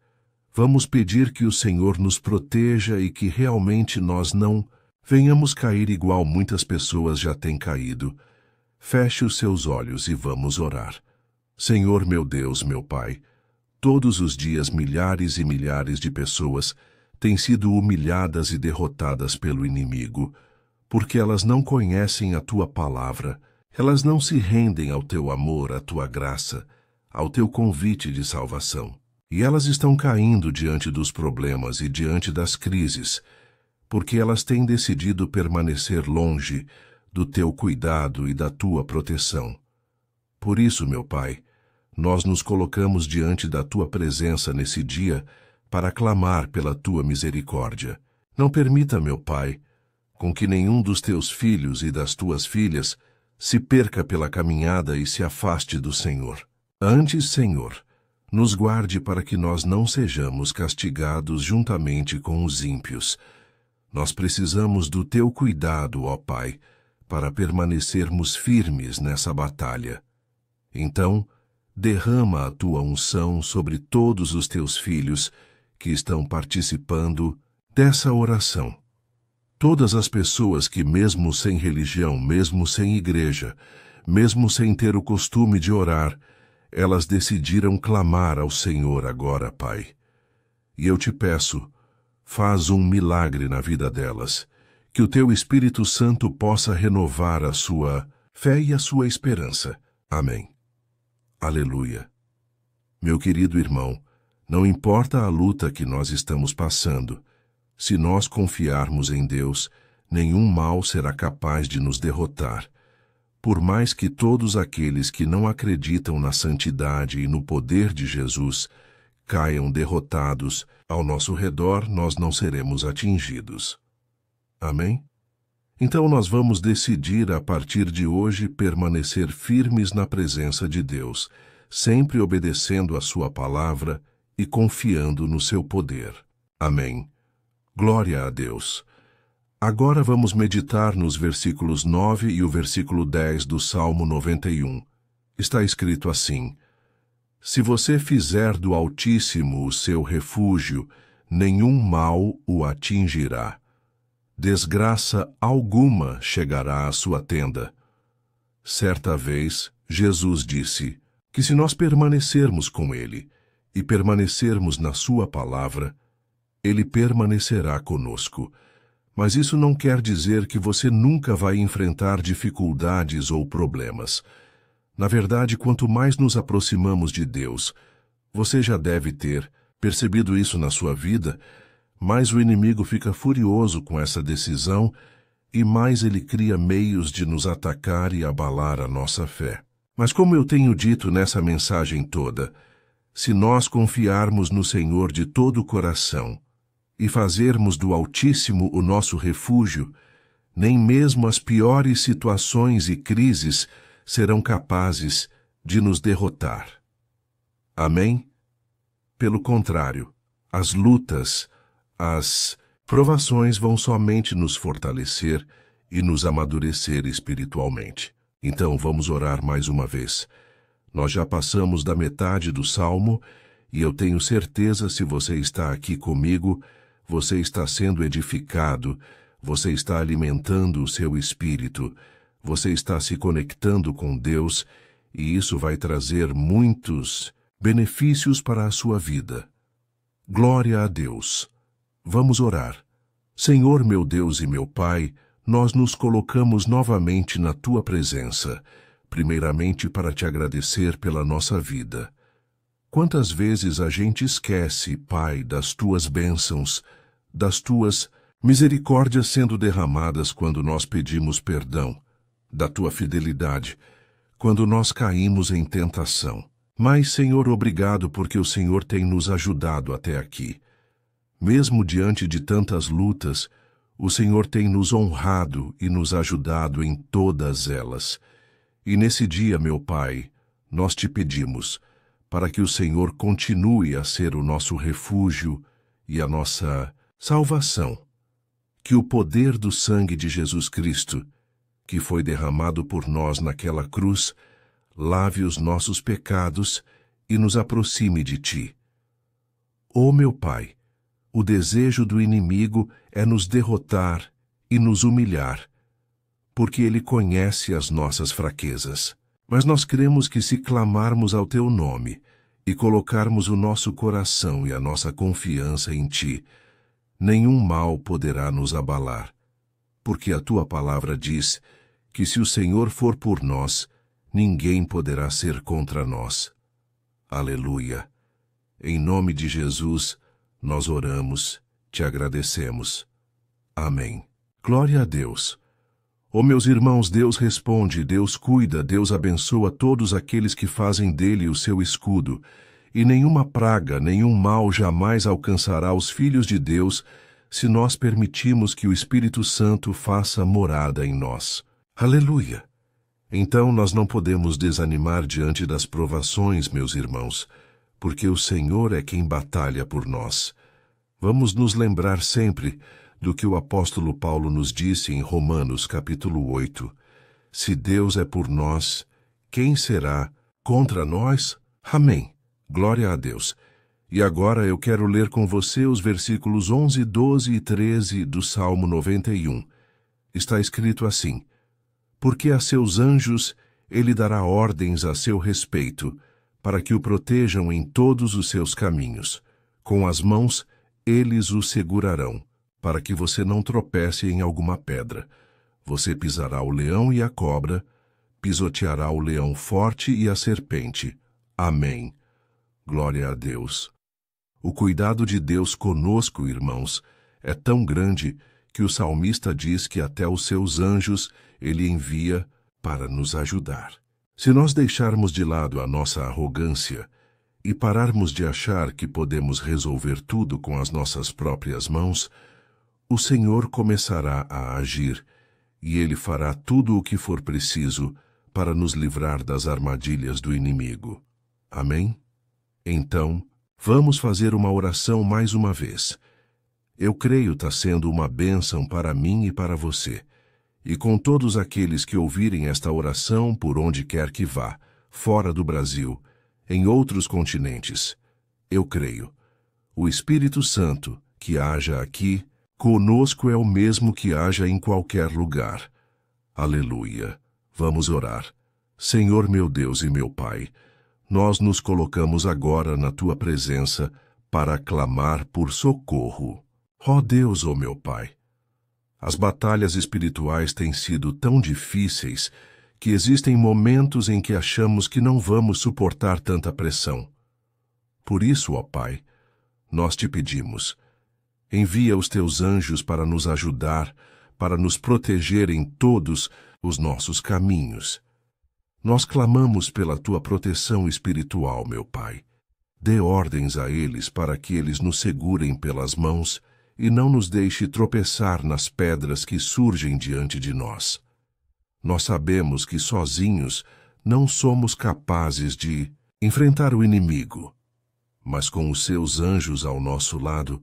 Vamos pedir que o Senhor nos proteja e que realmente nós não venhamos cair igual muitas pessoas já têm caído, Feche os seus olhos e vamos orar. Senhor meu Deus, meu Pai, todos os dias milhares e milhares de pessoas têm sido humilhadas e derrotadas pelo inimigo, porque elas não conhecem a Tua palavra, elas não se rendem ao Teu amor, à Tua graça, ao Teu convite de salvação. E elas estão caindo diante dos problemas e diante das crises, porque elas têm decidido permanecer longe do Teu cuidado e da Tua proteção. Por isso, meu Pai, nós nos colocamos diante da Tua presença nesse dia para clamar pela Tua misericórdia. Não permita, meu Pai, com que nenhum dos Teus filhos e das Tuas filhas se perca pela caminhada e se afaste do Senhor. Antes, Senhor, nos guarde para que nós não sejamos castigados juntamente com os ímpios. Nós precisamos do Teu cuidado, ó Pai, para permanecermos firmes nessa batalha. Então, derrama a Tua unção sobre todos os Teus filhos que estão participando dessa oração. Todas as pessoas que, mesmo sem religião, mesmo sem igreja, mesmo sem ter o costume de orar, elas decidiram clamar ao Senhor agora, Pai. E eu te peço, faz um milagre na vida delas, que o Teu Espírito Santo possa renovar a sua fé e a sua esperança. Amém. Aleluia. Meu querido irmão, não importa a luta que nós estamos passando, se nós confiarmos em Deus, nenhum mal será capaz de nos derrotar. Por mais que todos aqueles que não acreditam na santidade e no poder de Jesus caiam derrotados ao nosso redor, nós não seremos atingidos. Amém? Então nós vamos decidir a partir de hoje permanecer firmes na presença de Deus, sempre obedecendo a sua palavra e confiando no seu poder. Amém. Glória a Deus. Agora vamos meditar nos versículos 9 e o versículo 10 do Salmo 91. Está escrito assim: Se você fizer do Altíssimo o seu refúgio, nenhum mal o atingirá. Desgraça alguma chegará à sua tenda. Certa vez, Jesus disse que se nós permanecermos com Ele e permanecermos na sua palavra, Ele permanecerá conosco. Mas isso não quer dizer que você nunca vai enfrentar dificuldades ou problemas. Na verdade, quanto mais nos aproximamos de Deus, você já deve ter percebido isso na sua vida, mais o inimigo fica furioso com essa decisão e mais ele cria meios de nos atacar e abalar a nossa fé. Mas como eu tenho dito nessa mensagem toda, se nós confiarmos no Senhor de todo o coração e fazermos do Altíssimo o nosso refúgio, nem mesmo as piores situações e crises serão capazes de nos derrotar. Amém? Pelo contrário, as lutas, as provações vão somente nos fortalecer e nos amadurecer espiritualmente. Então vamos orar mais uma vez. Nós já passamos da metade do Salmo e eu tenho certeza, se você está aqui comigo, você está sendo edificado, você está alimentando o seu espírito, você está se conectando com Deus e isso vai trazer muitos benefícios para a sua vida. Glória a Deus. Vamos orar. Senhor meu Deus e meu Pai, nós nos colocamos novamente na Tua presença, primeiramente para Te agradecer pela nossa vida. Quantas vezes a gente esquece, Pai, das Tuas bênçãos, das Tuas misericórdias sendo derramadas quando nós pedimos perdão, da Tua fidelidade, quando nós caímos em tentação. Mas, Senhor, obrigado porque o Senhor tem nos ajudado até aqui. Mesmo diante de tantas lutas, o Senhor tem nos honrado e nos ajudado em todas elas. E nesse dia, meu Pai, nós te pedimos para que o Senhor continue a ser o nosso refúgio e a nossa salvação. Que o poder do sangue de Jesus Cristo, que foi derramado por nós naquela cruz, lave os nossos pecados e nos aproxime de Ti. Ó meu Pai, o desejo do inimigo é nos derrotar e nos humilhar. porque Ele conhece as nossas fraquezas. Mas nós cremos que se clamarmos ao Teu nome e colocarmos o nosso coração e a nossa confiança em Ti, nenhum mal poderá nos abalar, porque a Tua palavra diz que se o Senhor for por nós, ninguém poderá ser contra nós. Aleluia! Em nome de Jesus, nós oramos, te agradecemos. Amém. Glória a Deus. Ó meus irmãos, Deus responde, Deus cuida, Deus abençoa todos aqueles que fazem dele o seu escudo, e nenhuma praga, nenhum mal jamais alcançará os filhos de Deus, se nós permitirmos que o Espírito Santo faça morada em nós. Aleluia! Então nós não podemos desanimar diante das provações, meus irmãos, porque o Senhor é quem batalha por nós. Vamos nos lembrar sempre do que o apóstolo Paulo nos disse em Romanos capítulo 8. Se Deus é por nós, quem será contra nós? Amém. Glória a Deus. E agora eu quero ler com você os versículos 11, 12 e 13 do Salmo 91. Está escrito assim: Porque a seus anjos ele dará ordens a seu respeito, para que o protejam em todos os seus caminhos. Com as mãos eles o segurarão, para que você não tropece em alguma pedra. Você pisará o leão e a cobra, pisoteará o leão forte e a serpente. Amém. Glória a Deus. O cuidado de Deus conosco, irmãos, é tão grande que o salmista diz que até os seus anjos ele envia para nos ajudar. Se nós deixarmos de lado a nossa arrogância e pararmos de achar que podemos resolver tudo com as nossas próprias mãos, o Senhor começará a agir, e Ele fará tudo o que for preciso para nos livrar das armadilhas do inimigo. Amém? Então, vamos fazer uma oração mais uma vez. Eu creio está sendo uma bênção para mim e para você, e com todos aqueles que ouvirem esta oração por onde quer que vá, fora do Brasil, em outros continentes. Eu creio. O Espírito Santo, que haja aqui, conosco é o mesmo que haja em qualquer lugar. Aleluia. Vamos orar. Senhor meu Deus e meu Pai, nós nos colocamos agora na Tua presença para clamar por socorro. Ó Deus, ó meu Pai, as batalhas espirituais têm sido tão difíceis que existem momentos em que achamos que não vamos suportar tanta pressão. Por isso, ó Pai, nós te pedimos, envia os Teus anjos para nos ajudar, para nos proteger em todos os nossos caminhos. Nós clamamos pela Tua proteção espiritual, meu Pai. Dê ordens a eles para que eles nos segurem pelas mãos e não nos deixe tropeçar nas pedras que surgem diante de nós. Nós sabemos que sozinhos não somos capazes de enfrentar o inimigo, mas com os Seus anjos ao nosso lado,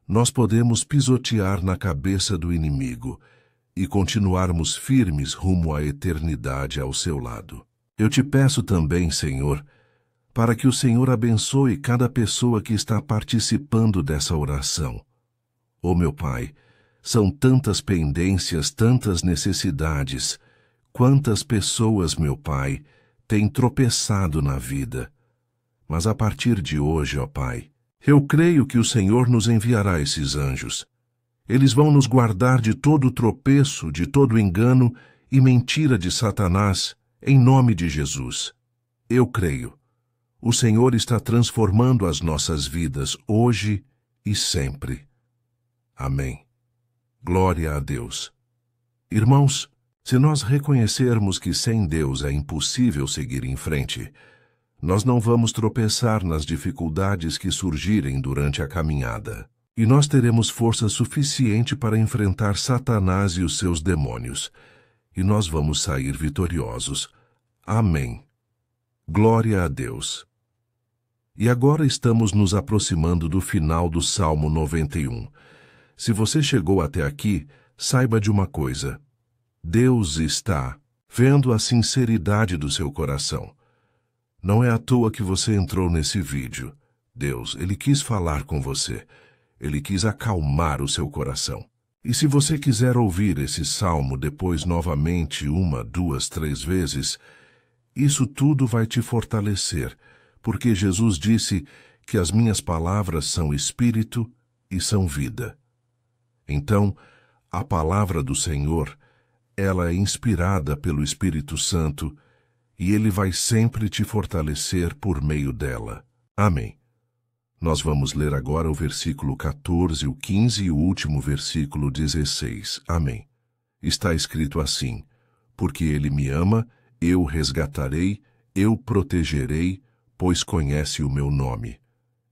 nós podemos pisotear na cabeça do inimigo e continuarmos firmes rumo à eternidade ao seu lado. Eu te peço também, Senhor, para que o Senhor abençoe cada pessoa que está participando dessa oração. Ó meu Pai, são tantas pendências, tantas necessidades. Quantas pessoas, meu Pai, têm tropeçado na vida. Mas a partir de hoje, ó Pai, eu creio que o Senhor nos enviará esses anjos. Eles vão nos guardar de todo tropeço, de todo engano e mentira de Satanás, em nome de Jesus. Eu creio. O Senhor está transformando as nossas vidas hoje e sempre. Amém. Glória a Deus. Irmãos, se nós reconhecermos que sem Deus é impossível seguir em frente, nós não vamos tropeçar nas dificuldades que surgirem durante a caminhada. E nós teremos força suficiente para enfrentar Satanás e os seus demônios. E nós vamos sair vitoriosos. Amém. Glória a Deus. E agora estamos nos aproximando do final do Salmo 91. Se você chegou até aqui, saiba de uma coisa. Deus está vendo a sinceridade do seu coração. Não é à toa que você entrou nesse vídeo. Deus, Ele quis falar com você. Ele quis acalmar o seu coração. E se você quiser ouvir esse salmo depois novamente 1, 2, 3 vezes, isso tudo vai te fortalecer, porque Jesus disse que as minhas palavras são espírito e são vida. Então, a palavra do Senhor, ela é inspirada pelo Espírito Santo e ele vai sempre te fortalecer por meio dela. Amém. Nós vamos ler agora o versículo 14, o 15 e o último versículo 16. Amém. Está escrito assim: porque ele me ama, eu o resgatarei, eu protegerei, pois conhece o meu nome.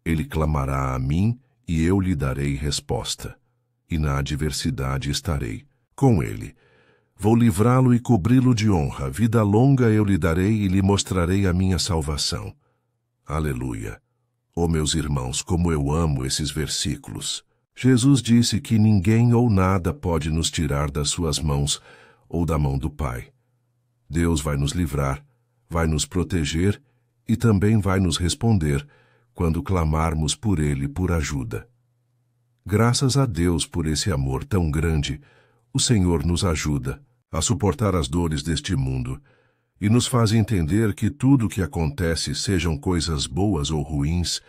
Ele clamará a mim e eu lhe darei resposta. E na adversidade estarei com ele. Vou livrá-lo e cobri-lo de honra. Vida longa eu lhe darei e lhe mostrarei a minha salvação. Aleluia. Oh, meus irmãos, como eu amo esses versículos. Jesus disse que ninguém ou nada pode nos tirar das suas mãos ou da mão do Pai. Deus vai nos livrar, vai nos proteger e também vai nos responder quando clamarmos por Ele por ajuda. Graças a Deus por esse amor tão grande, o Senhor nos ajuda a suportar as dores deste mundo e nos faz entender que tudo o que acontece, sejam coisas boas ou ruins,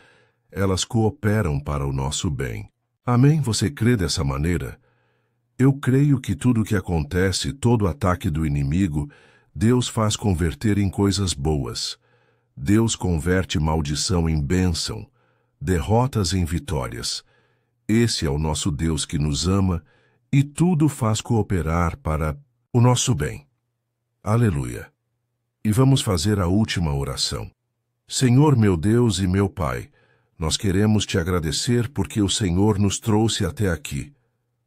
elas cooperam para o nosso bem. Amém? Você crê dessa maneira? Eu creio que tudo o que acontece, todo ataque do inimigo, Deus faz converter em coisas boas. Deus converte maldição em bênção, derrotas em vitórias. Esse é o nosso Deus que nos ama e tudo faz cooperar para o nosso bem. Aleluia. E vamos fazer a última oração. Senhor, meu Deus e meu Pai, nós queremos te agradecer porque o Senhor nos trouxe até aqui.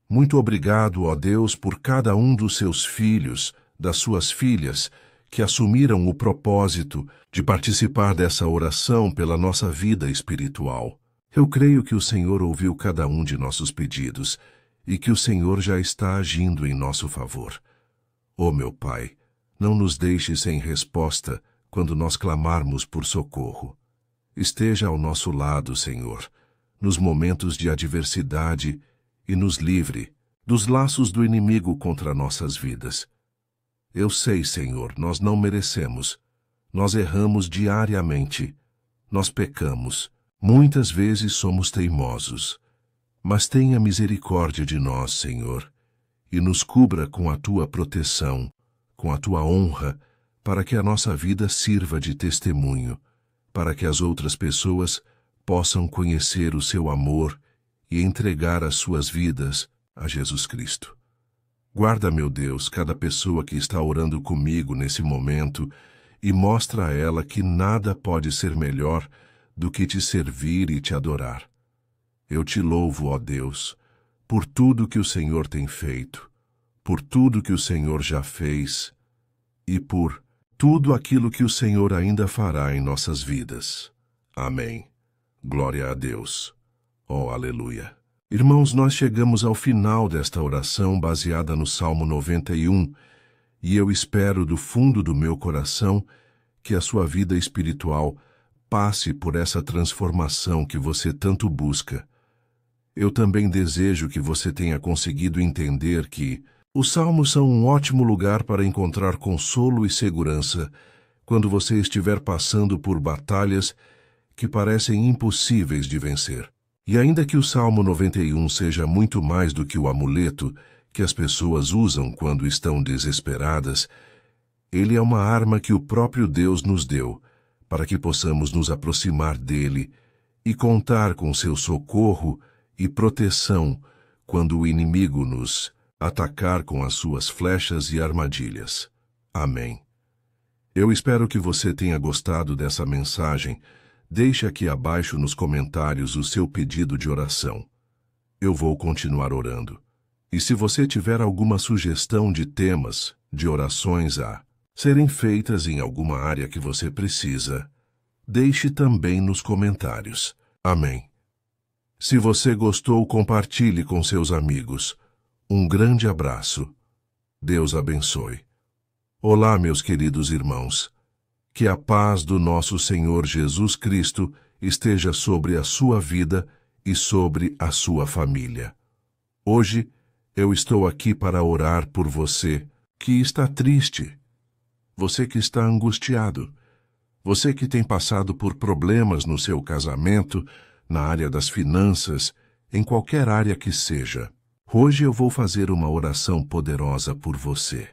Muito obrigado, ó Deus, por cada um dos seus filhos, das suas filhas, que assumiram o propósito de participar dessa oração pela nossa vida espiritual. Eu creio que o Senhor ouviu cada um de nossos pedidos e que o Senhor já está agindo em nosso favor. Ó meu Pai, não nos deixe sem resposta quando nós clamarmos por socorro. Esteja ao nosso lado, Senhor, nos momentos de adversidade e nos livre dos laços do inimigo contra nossas vidas. Eu sei, Senhor, nós não merecemos. Nós erramos diariamente. Nós pecamos. Muitas vezes somos teimosos. Mas tenha misericórdia de nós, Senhor, e nos cubra com a Tua proteção, com a Tua honra, para que a nossa vida sirva de testemunho, para que as outras pessoas possam conhecer o Seu amor e entregar as suas vidas a Jesus Cristo. Guarda, meu Deus, cada pessoa que está orando comigo nesse momento e mostra a ela que nada pode ser melhor do que te servir e te adorar. Eu te louvo, ó Deus, por tudo que o Senhor tem feito, por tudo que o Senhor já fez e por tudo aquilo que o Senhor ainda fará em nossas vidas. Amém. Glória a Deus. Oh, aleluia. Irmãos, nós chegamos ao final desta oração baseada no Salmo 91, e eu espero do fundo do meu coração que a sua vida espiritual passe por essa transformação que você tanto busca. Eu também desejo que você tenha conseguido entender que os salmos são um ótimo lugar para encontrar consolo e segurança quando você estiver passando por batalhas que parecem impossíveis de vencer. E ainda que o Salmo 91 seja muito mais do que o amuleto que as pessoas usam quando estão desesperadas, ele é uma arma que o próprio Deus nos deu para que possamos nos aproximar dele e contar com seu socorro e proteção quando o inimigo nos atacar com as suas flechas e armadilhas. Amém. Eu espero que você tenha gostado dessa mensagem. Deixe aqui abaixo nos comentários o seu pedido de oração. Eu vou continuar orando. E se você tiver alguma sugestão de temas, de orações a serem feitas em alguma área que você precisa, deixe também nos comentários. Amém. Se você gostou, compartilhe com seus amigos. Um grande abraço. Deus abençoe. Olá, meus queridos irmãos. Que a paz do nosso Senhor Jesus Cristo esteja sobre a sua vida e sobre a sua família. Hoje Eu estou aqui para orar por você que está triste, você que está angustiado, você que tem passado por problemas no seu casamento, na área das finanças, em qualquer área que seja. Hoje eu vou fazer uma oração poderosa por você.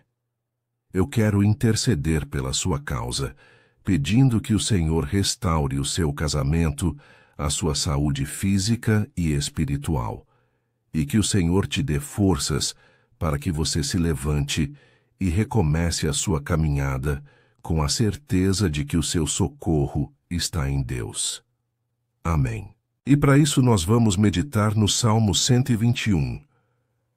Eu quero interceder pela sua causa, pedindo que o Senhor restaure o seu casamento, a sua saúde física e espiritual, e que o Senhor te dê forças para que você se levante e recomece a sua caminhada com a certeza de que o seu socorro está em Deus. Amém. E para isso nós vamos meditar no Salmo 121.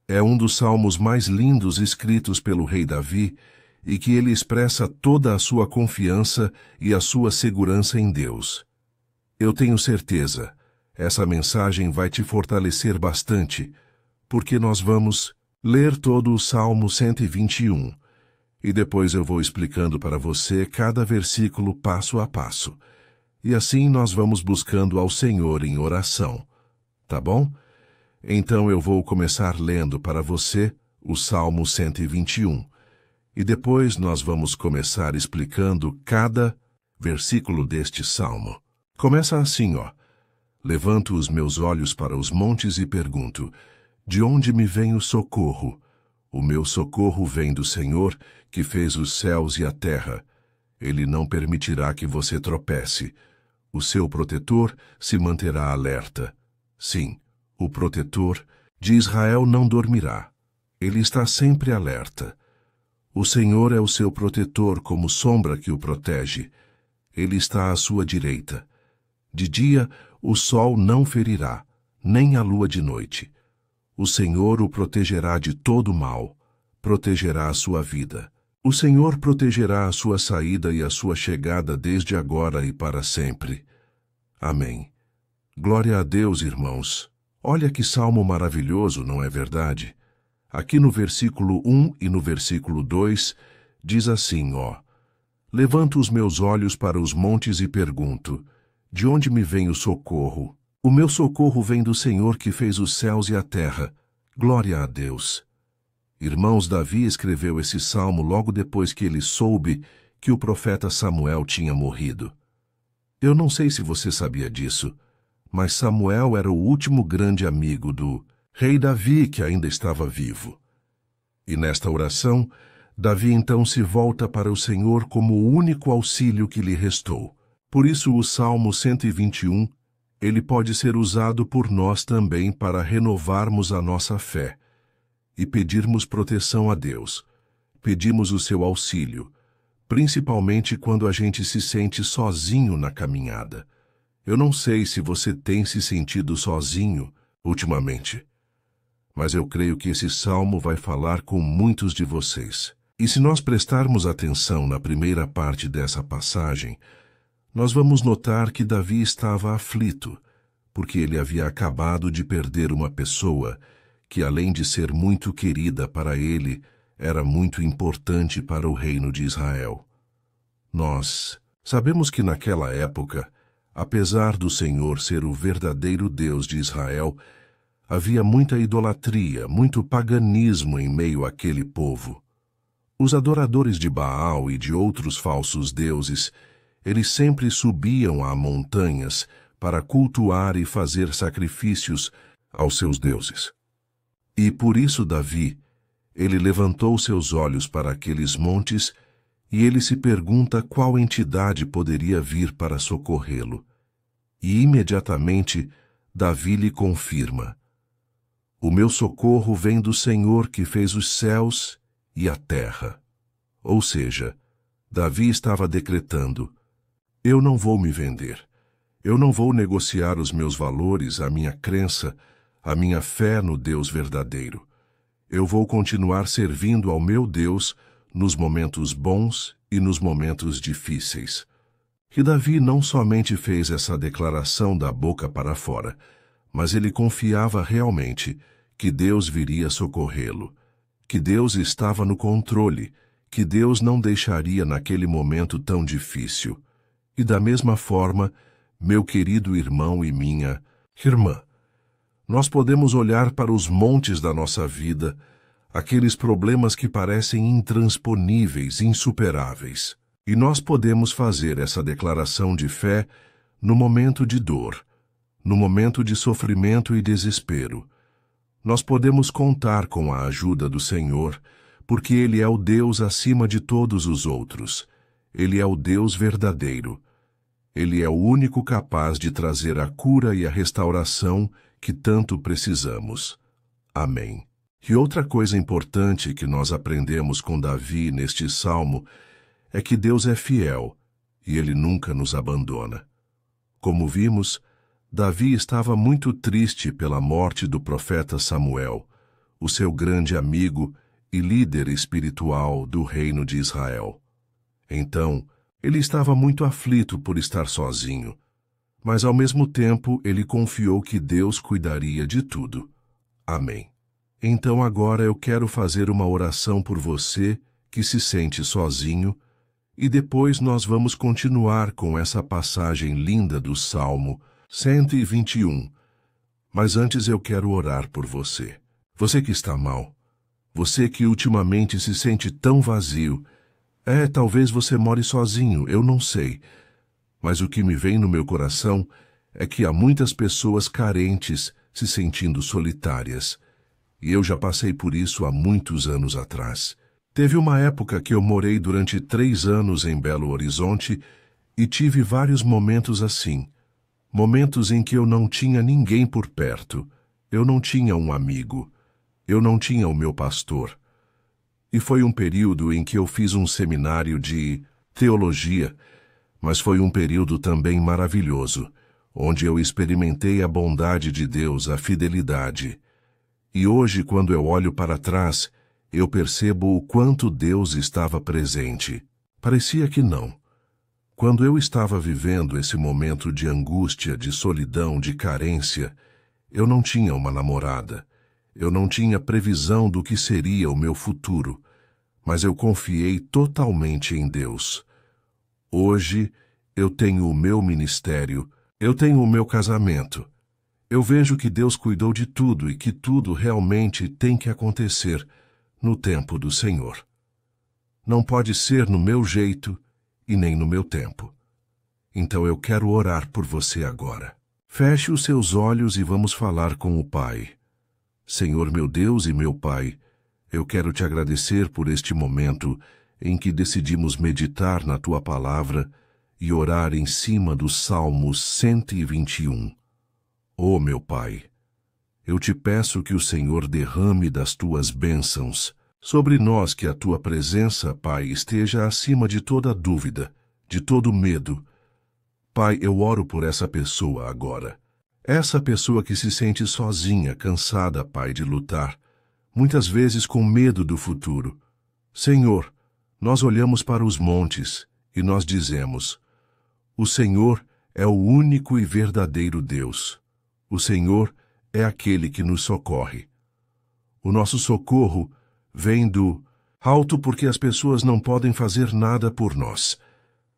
É um dos salmos mais lindos escritos pelo rei Davi e que ele expressa toda a sua confiança e a sua segurança em Deus. Eu tenho certeza, essa mensagem vai te fortalecer bastante, porque nós vamos ler todo o Salmo 121, e depois eu vou explicando para você cada versículo passo a passo. E assim nós vamos buscando ao Senhor em oração. Tá bom? Então eu vou começar lendo para você o Salmo 121. E depois nós vamos começar explicando cada versículo deste salmo. Começa assim, ó. Levanto os meus olhos para os montes e pergunto: de onde me vem o socorro? O meu socorro vem do Senhor, que fez os céus e a terra. Ele não permitirá que você tropece. O seu protetor se manterá alerta. Sim, o protetor de Israel não dormirá. Ele está sempre alerta. O Senhor é o seu protetor como sombra que o protege. Ele está à sua direita. De dia o sol não ferirá, nem a lua de noite. O Senhor o protegerá de todo mal, protegerá a sua vida. O Senhor protegerá a sua saída e a sua chegada desde agora e para sempre. Amém. Glória a Deus, irmãos. Olha que salmo maravilhoso, não é verdade? Aqui no versículo 1 e no versículo 2, diz assim, ó: levanto os meus olhos para os montes e pergunto: de onde me vem o socorro? O meu socorro vem do Senhor que fez os céus e a terra. Glória a Deus. Irmãos, Davi escreveu esse salmo logo depois que ele soube que o profeta Samuel tinha morrido. Eu não sei se você sabia disso, mas Samuel era o último grande amigo do rei Davi que ainda estava vivo. E nesta oração, Davi então se volta para o Senhor como o único auxílio que lhe restou. Por isso o Salmo 121, ele pode ser usado por nós também para renovarmos a nossa fé e pedirmos proteção a Deus. Pedimos o seu auxílio, principalmente quando a gente se sente sozinho na caminhada. Eu não sei se você tem se sentido sozinho ultimamente, mas eu creio que esse salmo vai falar com muitos de vocês. E se nós prestarmos atenção na primeira parte dessa passagem, nós vamos notar que Davi estava aflito, porque ele havia acabado de perder uma pessoa que, além de ser muito querida para ele, era muito importante para o reino de Israel. Nós sabemos que naquela época, apesar do Senhor ser o verdadeiro Deus de Israel, havia muita idolatria, muito paganismo em meio àquele povo. Os adoradores de Baal e de outros falsos deuses, eles sempre subiam a montanhas para cultuar e fazer sacrifícios aos seus deuses. E por isso Davi, ele levantou seus olhos para aqueles montes e ele se pergunta qual entidade poderia vir para socorrê-lo. E imediatamente Davi lhe confirma: o meu socorro vem do Senhor que fez os céus e a terra. Ou seja, Davi estava decretando: eu não vou me vender. Eu não vou negociar os meus valores, a minha crença, a minha fé no Deus verdadeiro. Eu vou continuar servindo ao meu Deus nos momentos bons e nos momentos difíceis. E Davi não somente fez essa declaração da boca para fora, mas ele confiava realmente que Deus viria socorrê-lo, que Deus estava no controle, que Deus não deixaria naquele momento tão difícil. E da mesma forma, meu querido irmão e minha irmã, Nós podemos olhar para os montes da nossa vida, aqueles problemas que parecem intransponíveis, insuperáveis. E nós podemos fazer essa declaração de fé no momento de dor, no momento de sofrimento e desespero. Nós podemos contar com a ajuda do Senhor, porque Ele é o Deus acima de todos os outros. Ele é o Deus verdadeiro. Ele é o único capaz de trazer a cura e a restauração que tanto precisamos. Amém. E outra coisa importante que nós aprendemos com Davi neste salmo é que Deus é fiel e Ele nunca nos abandona. Como vimos, Davi estava muito triste pela morte do profeta Samuel, o seu grande amigo e líder espiritual do reino de Israel. Então, ele estava muito aflito por estar sozinho, mas ao mesmo tempo ele confiou que Deus cuidaria de tudo. Amém. Então agora eu quero fazer uma oração por você que se sente sozinho, e depois nós vamos continuar com essa passagem linda do Salmo 121. Mas antes eu quero orar por você. Você que está mal, você que ultimamente se sente tão vazio. Talvez você more sozinho, eu não sei. Mas o que me vem no meu coração é que há muitas pessoas carentes se sentindo solitárias. E eu já passei por isso há muitos anos atrás. Teve uma época que eu morei durante 3 anos em Belo Horizonte e tive vários momentos assim. Momentos em que eu não tinha ninguém por perto. Eu não tinha um amigo. Eu não tinha o meu pastor. E foi um período em que eu fiz um seminário de teologia, mas foi um período também maravilhoso, onde eu experimentei a bondade de Deus, a fidelidade. E hoje, quando eu olho para trás, eu percebo o quanto Deus estava presente. Parecia que não. Quando eu estava vivendo esse momento de angústia, de solidão, de carência, eu não tinha uma namorada. Eu não tinha previsão do que seria o meu futuro, mas eu confiei totalmente em Deus. Hoje, eu tenho o meu ministério, eu tenho o meu casamento. Eu vejo que Deus cuidou de tudo e que tudo realmente tem que acontecer no tempo do Senhor. Não pode ser no meu jeito e nem no meu tempo. Então eu quero orar por você agora. Feche os seus olhos e vamos falar com o Pai. Senhor meu Deus e meu Pai, eu quero te agradecer por este momento em que decidimos meditar na Tua Palavra e orar em cima do Salmo 121. Oh, meu Pai, eu te peço que o Senhor derrame das Tuas bênçãos sobre nós, que a Tua presença, Pai, esteja acima de toda dúvida, de todo medo. Pai, eu oro por essa pessoa agora. Essa pessoa que se sente sozinha, cansada, Pai, de lutar, muitas vezes com medo do futuro. Senhor, nós olhamos para os montes e nós dizemos: o Senhor é o único e verdadeiro Deus. O Senhor é aquele que nos socorre. O nosso socorro vem do alto, porque as pessoas não podem fazer nada por nós.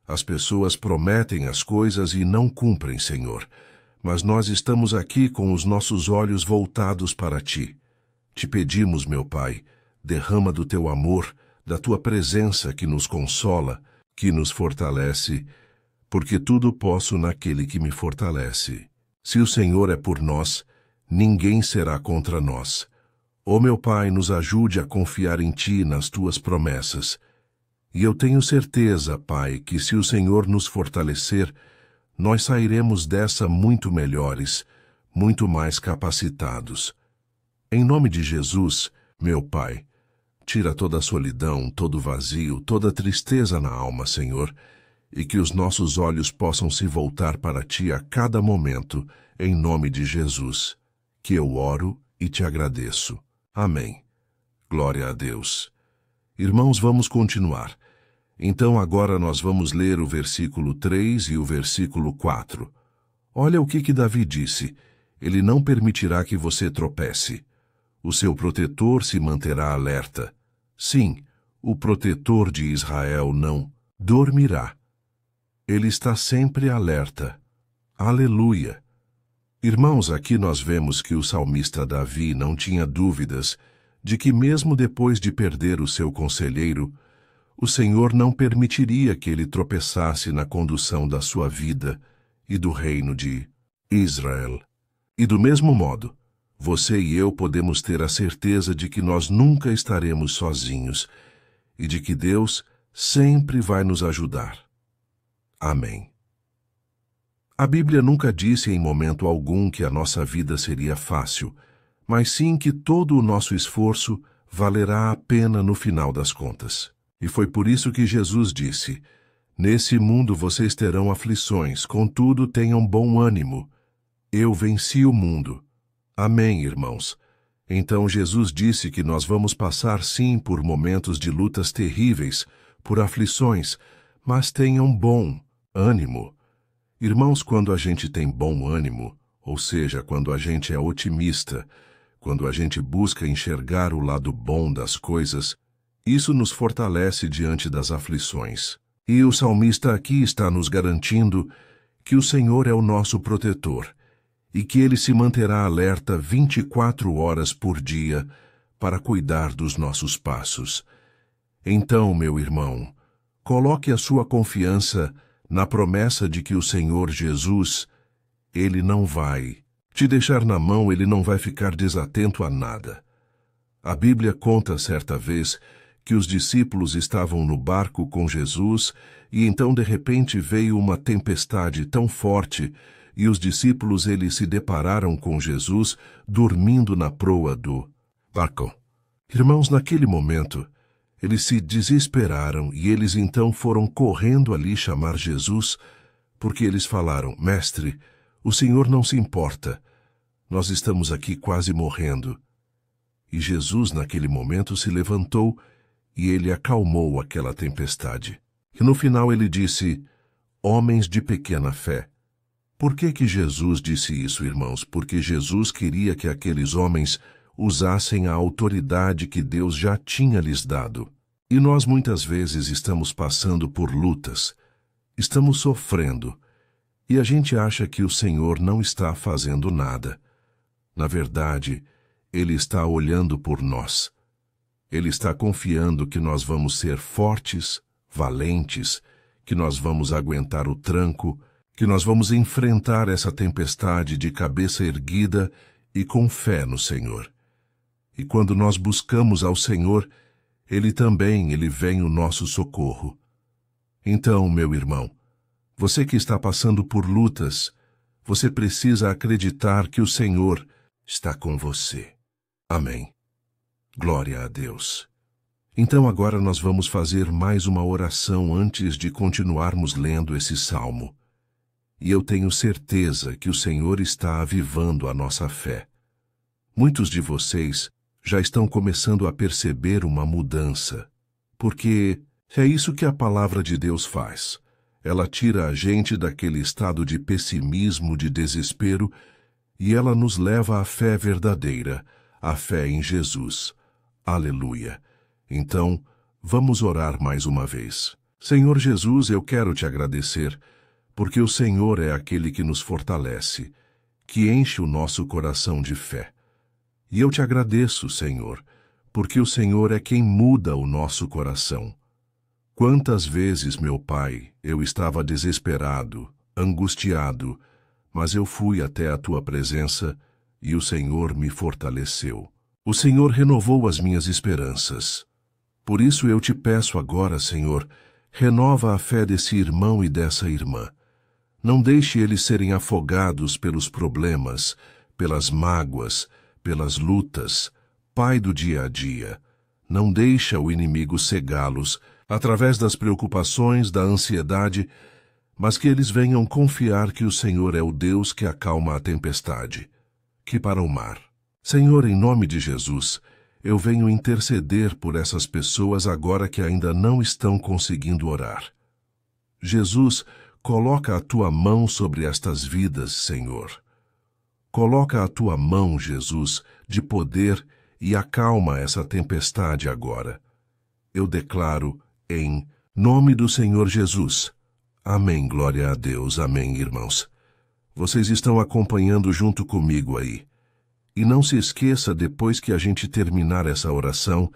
As pessoas prometem as coisas e não cumprem, Senhor. Mas nós estamos aqui com os nossos olhos voltados para Ti. Te pedimos, meu Pai, derrama do Teu amor, da Tua presença que nos consola, que nos fortalece, porque tudo posso naquele que me fortalece. Se o Senhor é por nós, ninguém será contra nós. Ó meu Pai, nos ajude a confiar em Ti, nas Tuas promessas. E eu tenho certeza, Pai, que se o Senhor nos fortalecer, nós sairemos dessa muito melhores, muito mais capacitados. Em nome de Jesus, meu Pai, tira toda a solidão, todo o vazio, toda a tristeza na alma, Senhor, e que os nossos olhos possam se voltar para Ti a cada momento, em nome de Jesus, que eu oro e te agradeço. Amém. Glória a Deus. Irmãos, vamos continuar. Então agora nós vamos ler o versículo 3 e o versículo 4. Olha o que Davi disse: ele não permitirá que você tropece. O seu protetor se manterá alerta. Sim, o protetor de Israel não dormirá. Ele está sempre alerta. Aleluia! Irmãos, aqui nós vemos que o salmista Davi não tinha dúvidas de que mesmo depois de perder o seu conselheiro, o Senhor não permitiria que ele tropeçasse na condução da sua vida e do reino de Israel. E do mesmo modo, você e eu podemos ter a certeza de que nós nunca estaremos sozinhos e de que Deus sempre vai nos ajudar. Amém. A Bíblia nunca disse em momento algum que a nossa vida seria fácil, mas sim que todo o nosso esforço valerá a pena no final das contas. E foi por isso que Jesus disse: "Nesse mundo vocês terão aflições, contudo tenham bom ânimo. Eu venci o mundo." Amém, irmãos. Então Jesus disse que nós vamos passar sim por momentos de lutas terríveis, por aflições, mas tenham bom ânimo. Irmãos, quando a gente tem bom ânimo, ou seja, quando a gente é otimista, quando a gente busca enxergar o lado bom das coisas, isso nos fortalece diante das aflições. E o salmista aqui está nos garantindo que o Senhor é o nosso protetor e que Ele se manterá alerta 24 horas por dia para cuidar dos nossos passos. Então, meu irmão, coloque a sua confiança na promessa de que o Senhor Jesus, Ele não vai te deixar na mão, Ele não vai ficar desatento a nada. A Bíblia conta certa vez que os discípulos estavam no barco com Jesus e então de repente veio uma tempestade tão forte e os discípulos eles se depararam com Jesus dormindo na proa do barco. Irmãos, naquele momento, eles se desesperaram e eles então foram correndo ali chamar Jesus, porque eles falaram: "Mestre, o Senhor não se importa. Nós estamos aqui quase morrendo." E Jesus, naquele momento, se levantou e ele acalmou aquela tempestade. E no final ele disse: "Homens de pequena fé." Por que Jesus disse isso, irmãos? Porque Jesus queria que aqueles homens usassem a autoridade que Deus já tinha lhes dado. E nós muitas vezes estamos passando por lutas, estamos sofrendo, e a gente acha que o Senhor não está fazendo nada. Na verdade, Ele está olhando por nós. Ele está confiando que nós vamos ser fortes, valentes, que nós vamos aguentar o tranco, que nós vamos enfrentar essa tempestade de cabeça erguida e com fé no Senhor. E quando nós buscamos ao Senhor, Ele vem o nosso socorro. Então, meu irmão, você que está passando por lutas, você precisa acreditar que o Senhor está com você. Amém. Glória a Deus. Então agora nós vamos fazer mais uma oração antes de continuarmos lendo esse salmo. E eu tenho certeza que o Senhor está avivando a nossa fé. Muitos de vocês já estão começando a perceber uma mudança, porque é isso que a palavra de Deus faz. Ela tira a gente daquele estado de pessimismo, de desespero, e ela nos leva à fé verdadeira, à fé em Jesus. Aleluia! Então, vamos orar mais uma vez. Senhor Jesus, eu quero te agradecer, porque o Senhor é aquele que nos fortalece, que enche o nosso coração de fé. E eu te agradeço, Senhor, porque o Senhor é quem muda o nosso coração. Quantas vezes, meu Pai, eu estava desesperado, angustiado, mas eu fui até a tua presença e o Senhor me fortaleceu. O Senhor renovou as minhas esperanças. Por isso eu te peço agora, Senhor, renova a fé desse irmão e dessa irmã. Não deixe eles serem afogados pelos problemas, pelas mágoas, pelas lutas. Pai do dia a dia, não deixa o inimigo cegá-los através das preocupações, da ansiedade, mas que eles venham confiar que o Senhor é o Deus que acalma a tempestade, que para o mar. Senhor, em nome de Jesus, eu venho interceder por essas pessoas agora que ainda não estão conseguindo orar. Jesus, coloca a tua mão sobre estas vidas, Senhor. Coloca a tua mão, Jesus, de poder e acalma essa tempestade agora. Eu declaro em nome do Senhor Jesus. Amém, glória a Deus. Amém, irmãos. Vocês estão acompanhando junto comigo aí. E não se esqueça, depois que a gente terminar essa oração,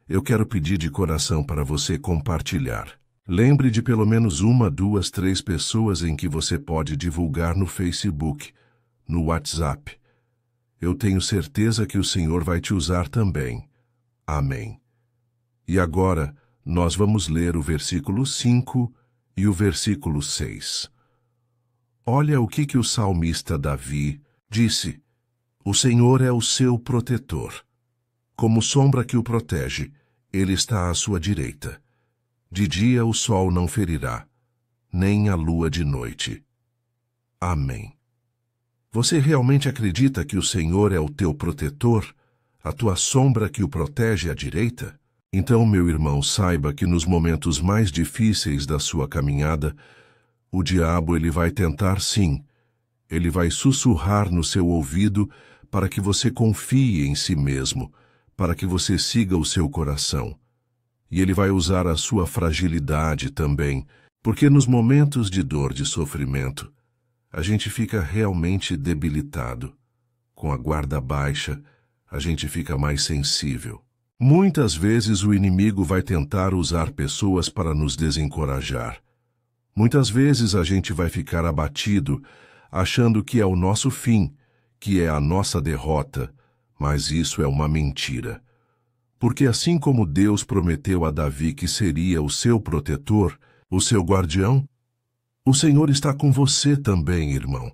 eu quero pedir de coração para você compartilhar. Lembre de pelo menos 1, 2, 3 pessoas em que você pode divulgar no Facebook, no WhatsApp. Eu tenho certeza que o Senhor vai te usar também. Amém. E agora, nós vamos ler o versículo 5 e o versículo 6. Olha o que o salmista Davi disse. O Senhor é o seu protetor. Como sombra que o protege, ele está à sua direita. De dia o sol não ferirá, nem a lua de noite. Amém. Você realmente acredita que o Senhor é o teu protetor, a tua sombra que o protege à direita? Então, meu irmão, saiba que nos momentos mais difíceis da sua caminhada, o diabo ele vai tentar sim. Ele vai sussurrar no seu ouvido para que você confie em si mesmo, para que você siga o seu coração. E ele vai usar a sua fragilidade também, porque nos momentos de dor, de sofrimento, a gente fica realmente debilitado. Com a guarda baixa, a gente fica mais sensível. Muitas vezes o inimigo vai tentar usar pessoas para nos desencorajar. Muitas vezes a gente vai ficar abatido, achando que é o nosso fim, que é a nossa derrota, mas isso é uma mentira. Porque assim como Deus prometeu a Davi que seria o seu protetor, o seu guardião, o Senhor está com você também, irmão,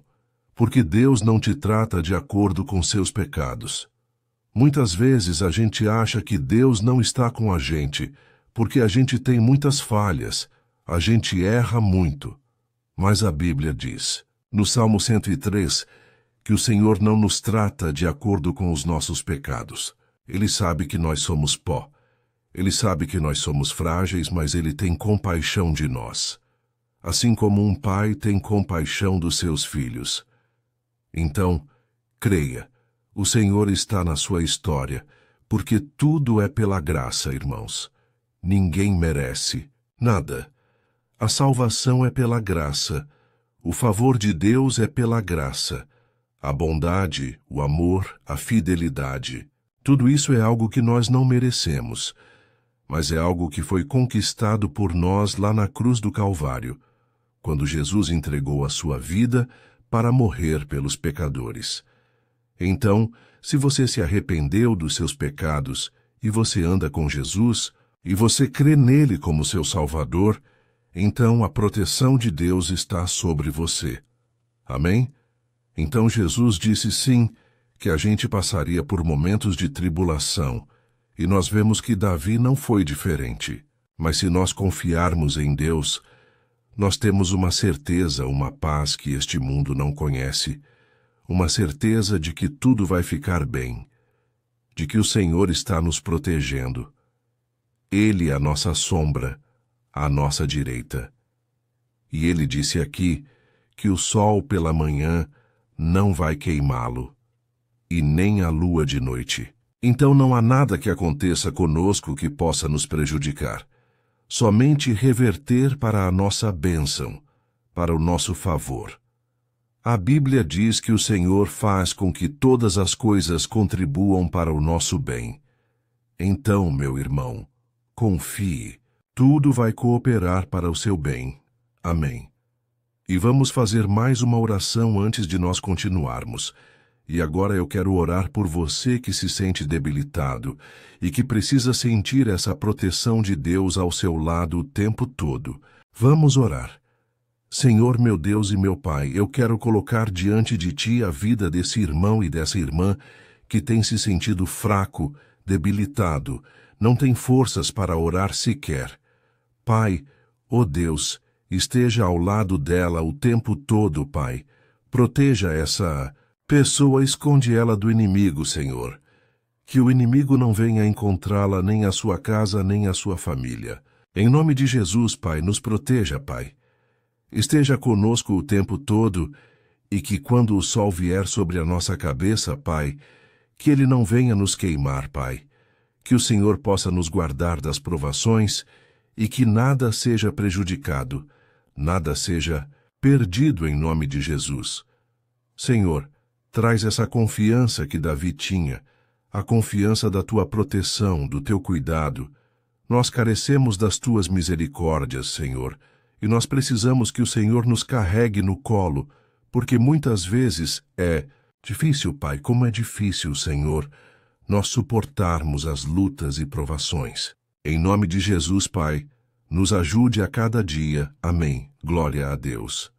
porque Deus não te trata de acordo com seus pecados. Muitas vezes a gente acha que Deus não está com a gente, porque a gente tem muitas falhas, a gente erra muito. Mas a Bíblia diz, no Salmo 103, que o Senhor não nos trata de acordo com os nossos pecados. Ele sabe que nós somos pó. Ele sabe que nós somos frágeis, mas Ele tem compaixão de nós. Assim como um pai tem compaixão dos seus filhos. Então, creia, o Senhor está na sua história, porque tudo é pela graça, irmãos. Ninguém merece nada. A salvação é pela graça. O favor de Deus é pela graça. A bondade, o amor, a fidelidade. Tudo isso é algo que nós não merecemos, mas é algo que foi conquistado por nós lá na cruz do Calvário, quando Jesus entregou a sua vida para morrer pelos pecadores. Então, se você se arrependeu dos seus pecados e você anda com Jesus, e você crê nele como seu Salvador, então a proteção de Deus está sobre você. Amém? Então Jesus disse sim, que a gente passaria por momentos de tribulação, e nós vemos que Davi não foi diferente. Mas se nós confiarmos em Deus, nós temos uma certeza, uma paz que este mundo não conhece, uma certeza de que tudo vai ficar bem, de que o Senhor está nos protegendo. Ele é a nossa sombra, à nossa direita. E ele disse aqui que o sol pela manhã não vai queimá-lo, e nem a lua de noite. Então não há nada que aconteça conosco que possa nos prejudicar. Somente reverter para a nossa bênção, para o nosso favor. A Bíblia diz que o Senhor faz com que todas as coisas contribuam para o nosso bem. Então, meu irmão, confie, tudo vai cooperar para o seu bem. Amém. E vamos fazer mais uma oração antes de nós continuarmos. E agora eu quero orar por você que se sente debilitado e que precisa sentir essa proteção de Deus ao seu lado o tempo todo. Vamos orar. Senhor, meu Deus e meu Pai, eu quero colocar diante de Ti a vida desse irmão e dessa irmã que tem se sentido fraco, debilitado, não tem forças para orar sequer. Pai, ó Deus, esteja ao lado dela o tempo todo, Pai. Proteja essa pessoa, esconde ela do inimigo, Senhor. Que o inimigo não venha encontrá-la nem a sua casa, nem a sua família. Em nome de Jesus, Pai, nos proteja, Pai. Esteja conosco o tempo todo e que quando o sol vier sobre a nossa cabeça, Pai, que ele não venha nos queimar, Pai. Que o Senhor possa nos guardar das provações e que nada seja prejudicado, nada seja perdido em nome de Jesus. Senhor, traz essa confiança que Davi tinha, a confiança da tua proteção, do teu cuidado. Nós carecemos das tuas misericórdias, Senhor, e nós precisamos que o Senhor nos carregue no colo, porque muitas vezes é difícil, Pai, como é difícil, Senhor, nós suportarmos as lutas e provações. Em nome de Jesus, Pai, nos ajude a cada dia. Amém. Glória a Deus.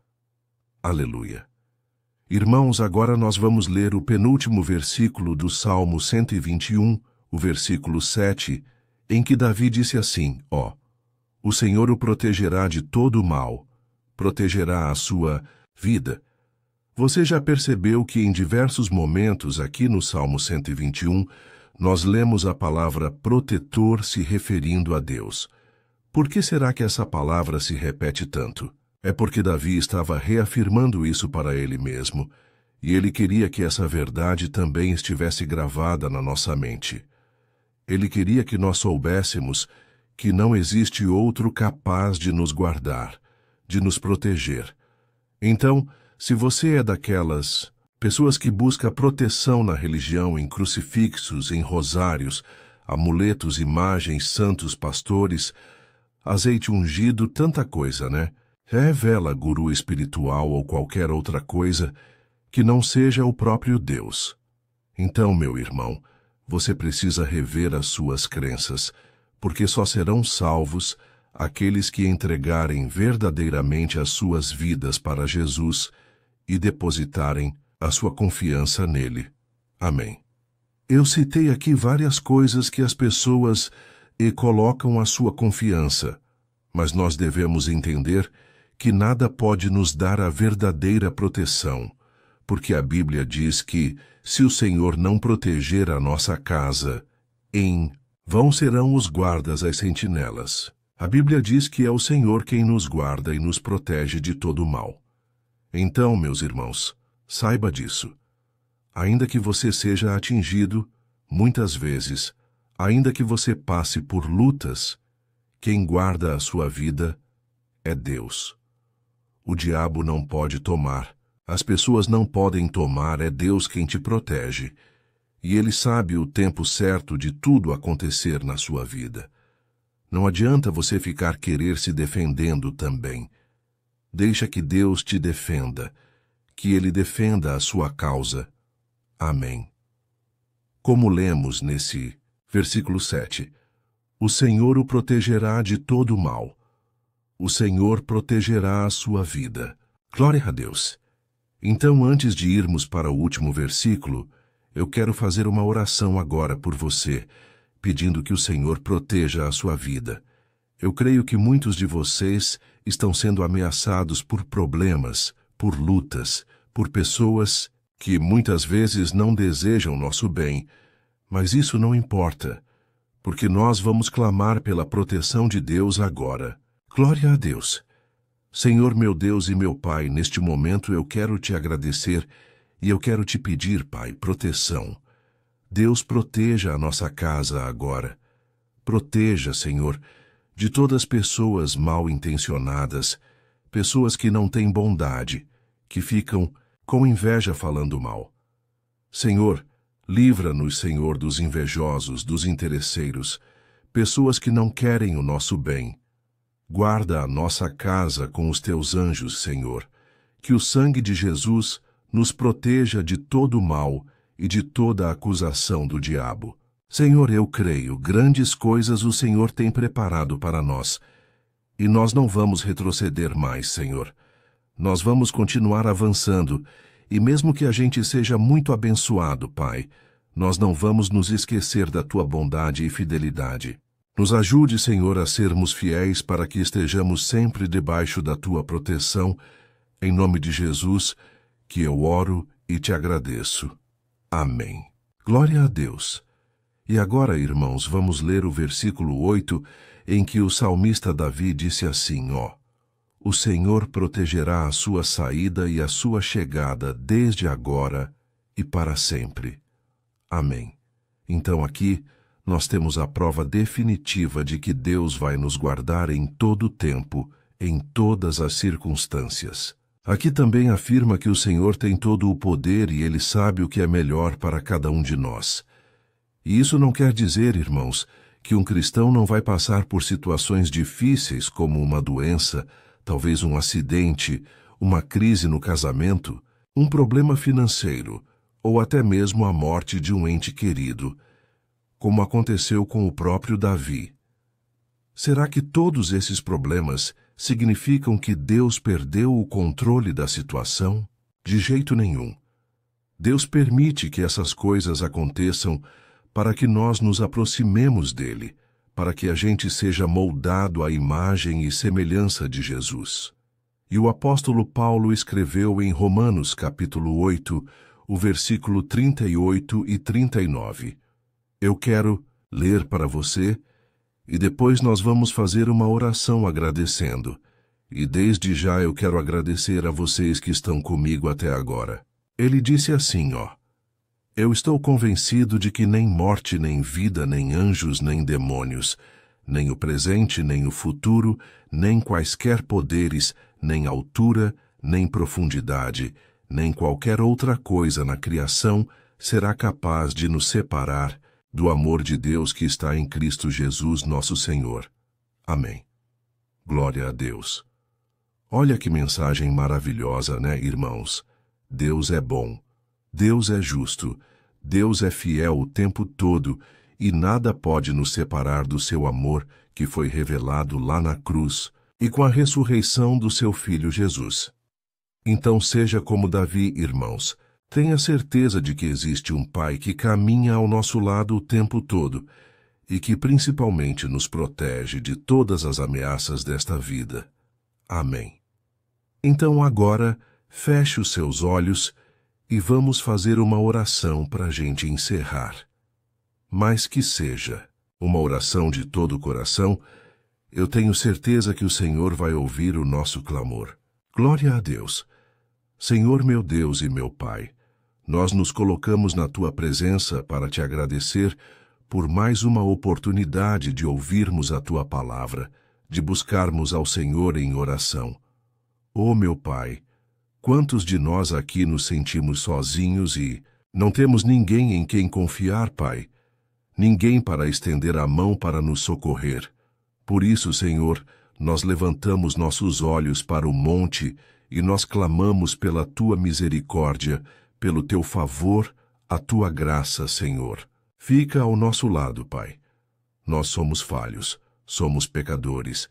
Aleluia. Irmãos, agora nós vamos ler o penúltimo versículo do Salmo 121, o versículo 7, em que Davi disse assim, o Senhor o protegerá de todo o mal, protegerá a sua vida. Você já percebeu que em diversos momentos aqui no Salmo 121, nós lemos a palavra protetor se referindo a Deus. Por que será que essa palavra se repete tanto? É porque Davi estava reafirmando isso para ele mesmo, e ele queria que essa verdade também estivesse gravada na nossa mente. Ele queria que nós soubéssemos que não existe outro capaz de nos guardar, de nos proteger. Então, se você é daquelas pessoas que busca proteção na religião, em crucifixos, em rosários, amuletos, imagens, santos, pastores, azeite ungido, tanta coisa, né? Revela guru espiritual ou qualquer outra coisa que não seja o próprio Deus. Então, meu irmão, você precisa rever as suas crenças, porque só serão salvos aqueles que entregarem verdadeiramente as suas vidas para Jesus e depositarem a sua confiança nele. Amém. Eu citei aqui várias coisas que as pessoas colocam a sua confiança, mas nós devemos entender que nada pode nos dar a verdadeira proteção, porque a Bíblia diz que, se o Senhor não proteger a nossa casa, em vão serão os guardas as sentinelas. A Bíblia diz que é o Senhor quem nos guarda e nos protege de todo o mal. Então, meus irmãos, saiba disso. Ainda que você seja atingido, muitas vezes, ainda que você passe por lutas, quem guarda a sua vida é Deus. O diabo não pode tomar, as pessoas não podem tomar, é Deus quem te protege. E Ele sabe o tempo certo de tudo acontecer na sua vida. Não adianta você ficar querer se defendendo também. Deixa que Deus te defenda, que Ele defenda a sua causa. Amém. Como lemos nesse versículo 7, o Senhor o protegerá de todo o mal. O Senhor protegerá a sua vida. Glória a Deus. Então, antes de irmos para o último versículo, eu quero fazer uma oração agora por você, pedindo que o Senhor proteja a sua vida. Eu creio que muitos de vocês estão sendo ameaçados por problemas, por lutas, por pessoas que muitas vezes não desejam nosso bem, mas isso não importa, porque nós vamos clamar pela proteção de Deus agora. Glória a Deus. Senhor meu Deus e meu Pai, neste momento eu quero te agradecer e eu quero te pedir, Pai, proteção. Deus, proteja a nossa casa agora. Proteja, Senhor, de todas as pessoas mal intencionadas, pessoas que não têm bondade, que ficam com inveja falando mal. Senhor, livra-nos, Senhor, dos invejosos, dos interesseiros, pessoas que não querem o nosso bem. Guarda a nossa casa com os teus anjos, Senhor. Que o sangue de Jesus nos proteja de todo o mal e de toda a acusação do diabo. Senhor, eu creio, grandes coisas o Senhor tem preparado para nós. E nós não vamos retroceder mais, Senhor. Nós vamos continuar avançando, e mesmo que a gente seja muito abençoado, Pai, nós não vamos nos esquecer da tua bondade e fidelidade. Nos ajude, Senhor, a sermos fiéis para que estejamos sempre debaixo da tua proteção, em nome de Jesus, que eu oro e te agradeço. Amém. Glória a Deus. E agora, irmãos, vamos ler o versículo 8, em que o salmista Davi disse assim, o Senhor protegerá a sua saída e a sua chegada desde agora e para sempre. Amém. Então aqui, nós temos a prova definitiva de que Deus vai nos guardar em todo o tempo, em todas as circunstâncias. Aqui também afirma que o Senhor tem todo o poder e Ele sabe o que é melhor para cada um de nós. E isso não quer dizer, irmãos, que um cristão não vai passar por situações difíceis como uma doença, talvez um acidente, uma crise no casamento, um problema financeiro ou até mesmo a morte de um ente querido, como aconteceu com o próprio Davi. Será que todos esses problemas significam que Deus perdeu o controle da situação? De jeito nenhum. Deus permite que essas coisas aconteçam para que nós nos aproximemos dele, para que a gente seja moldado à imagem e semelhança de Jesus. E o apóstolo Paulo escreveu em Romanos capítulo 8, o versículo 38 e 39. Eu quero ler para você e depois nós vamos fazer uma oração agradecendo. E desde já eu quero agradecer a vocês que estão comigo até agora. Ele disse assim, Eu estou convencido de que nem morte, nem vida, nem anjos, nem demônios, nem o presente, nem o futuro, nem quaisquer poderes, nem altura, nem profundidade, nem qualquer outra coisa na criação será capaz de nos separar do amor de Deus que está em Cristo Jesus, nosso Senhor. Amém. Glória a Deus. Olha que mensagem maravilhosa, né, irmãos? Deus é bom. Deus é justo, Deus é fiel o tempo todo e nada pode nos separar do seu amor que foi revelado lá na cruz e com a ressurreição do seu Filho Jesus. Então seja como Davi, irmãos, tenha certeza de que existe um Pai que caminha ao nosso lado o tempo todo e que principalmente nos protege de todas as ameaças desta vida. Amém. Então agora, feche os seus olhos e vamos fazer uma oração para a gente encerrar. Mas que seja uma oração de todo o coração, eu tenho certeza que o Senhor vai ouvir o nosso clamor. Glória a Deus. Senhor meu Deus e meu Pai, nós nos colocamos na Tua presença para Te agradecer por mais uma oportunidade de ouvirmos a Tua palavra, de buscarmos ao Senhor em oração. Ó meu Pai, quantos de nós aqui nos sentimos sozinhos e não temos ninguém em quem confiar, Pai? Ninguém para estender a mão para nos socorrer. Por isso, Senhor, nós levantamos nossos olhos para o monte e nós clamamos pela Tua misericórdia, pelo Teu favor, a Tua graça, Senhor. Fica ao nosso lado, Pai. Nós somos falhos, somos pecadores,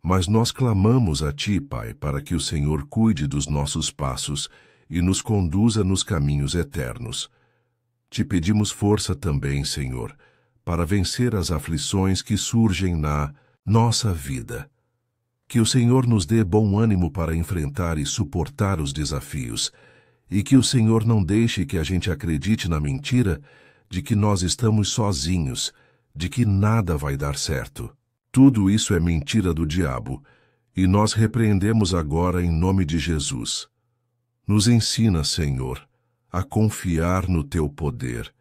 mas nós clamamos a Ti, Pai, para que o Senhor cuide dos nossos passos e nos conduza nos caminhos eternos. Te pedimos força também, Senhor, para vencer as aflições que surgem na nossa vida. Que o Senhor nos dê bom ânimo para enfrentar e suportar os desafios, e que o Senhor não deixe que a gente acredite na mentira de que nós estamos sozinhos, de que nada vai dar certo. Tudo isso é mentira do diabo, e nós repreendemos agora em nome de Jesus. Nos ensina, Senhor, a confiar no Teu poder,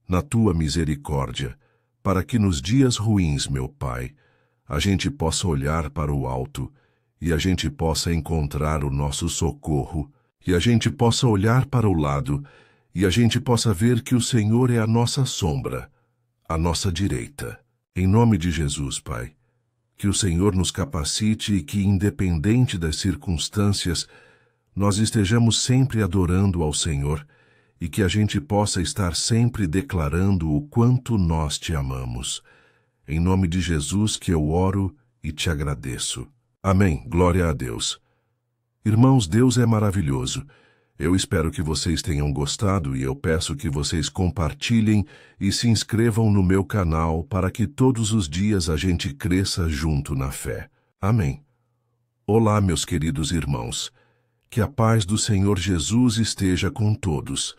na Tua misericórdia, para que nos dias ruins, meu Pai, a gente possa olhar para o alto e a gente possa encontrar o nosso socorro, e a gente possa olhar para o lado e a gente possa ver que o Senhor é a nossa sombra, a nossa direita. Em nome de Jesus, Pai, que o Senhor nos capacite e que, independente das circunstâncias, nós estejamos sempre adorando ao Senhor e que a gente possa estar sempre declarando o quanto nós Te amamos. Em nome de Jesus que eu oro e Te agradeço. Amém. Glória a Deus. Irmãos, Deus é maravilhoso. Eu espero que vocês tenham gostado e eu peço que vocês compartilhem e se inscrevam no meu canal para que todos os dias a gente cresça junto na fé. Amém. Olá, meus queridos irmãos. Que a paz do Senhor Jesus esteja com todos.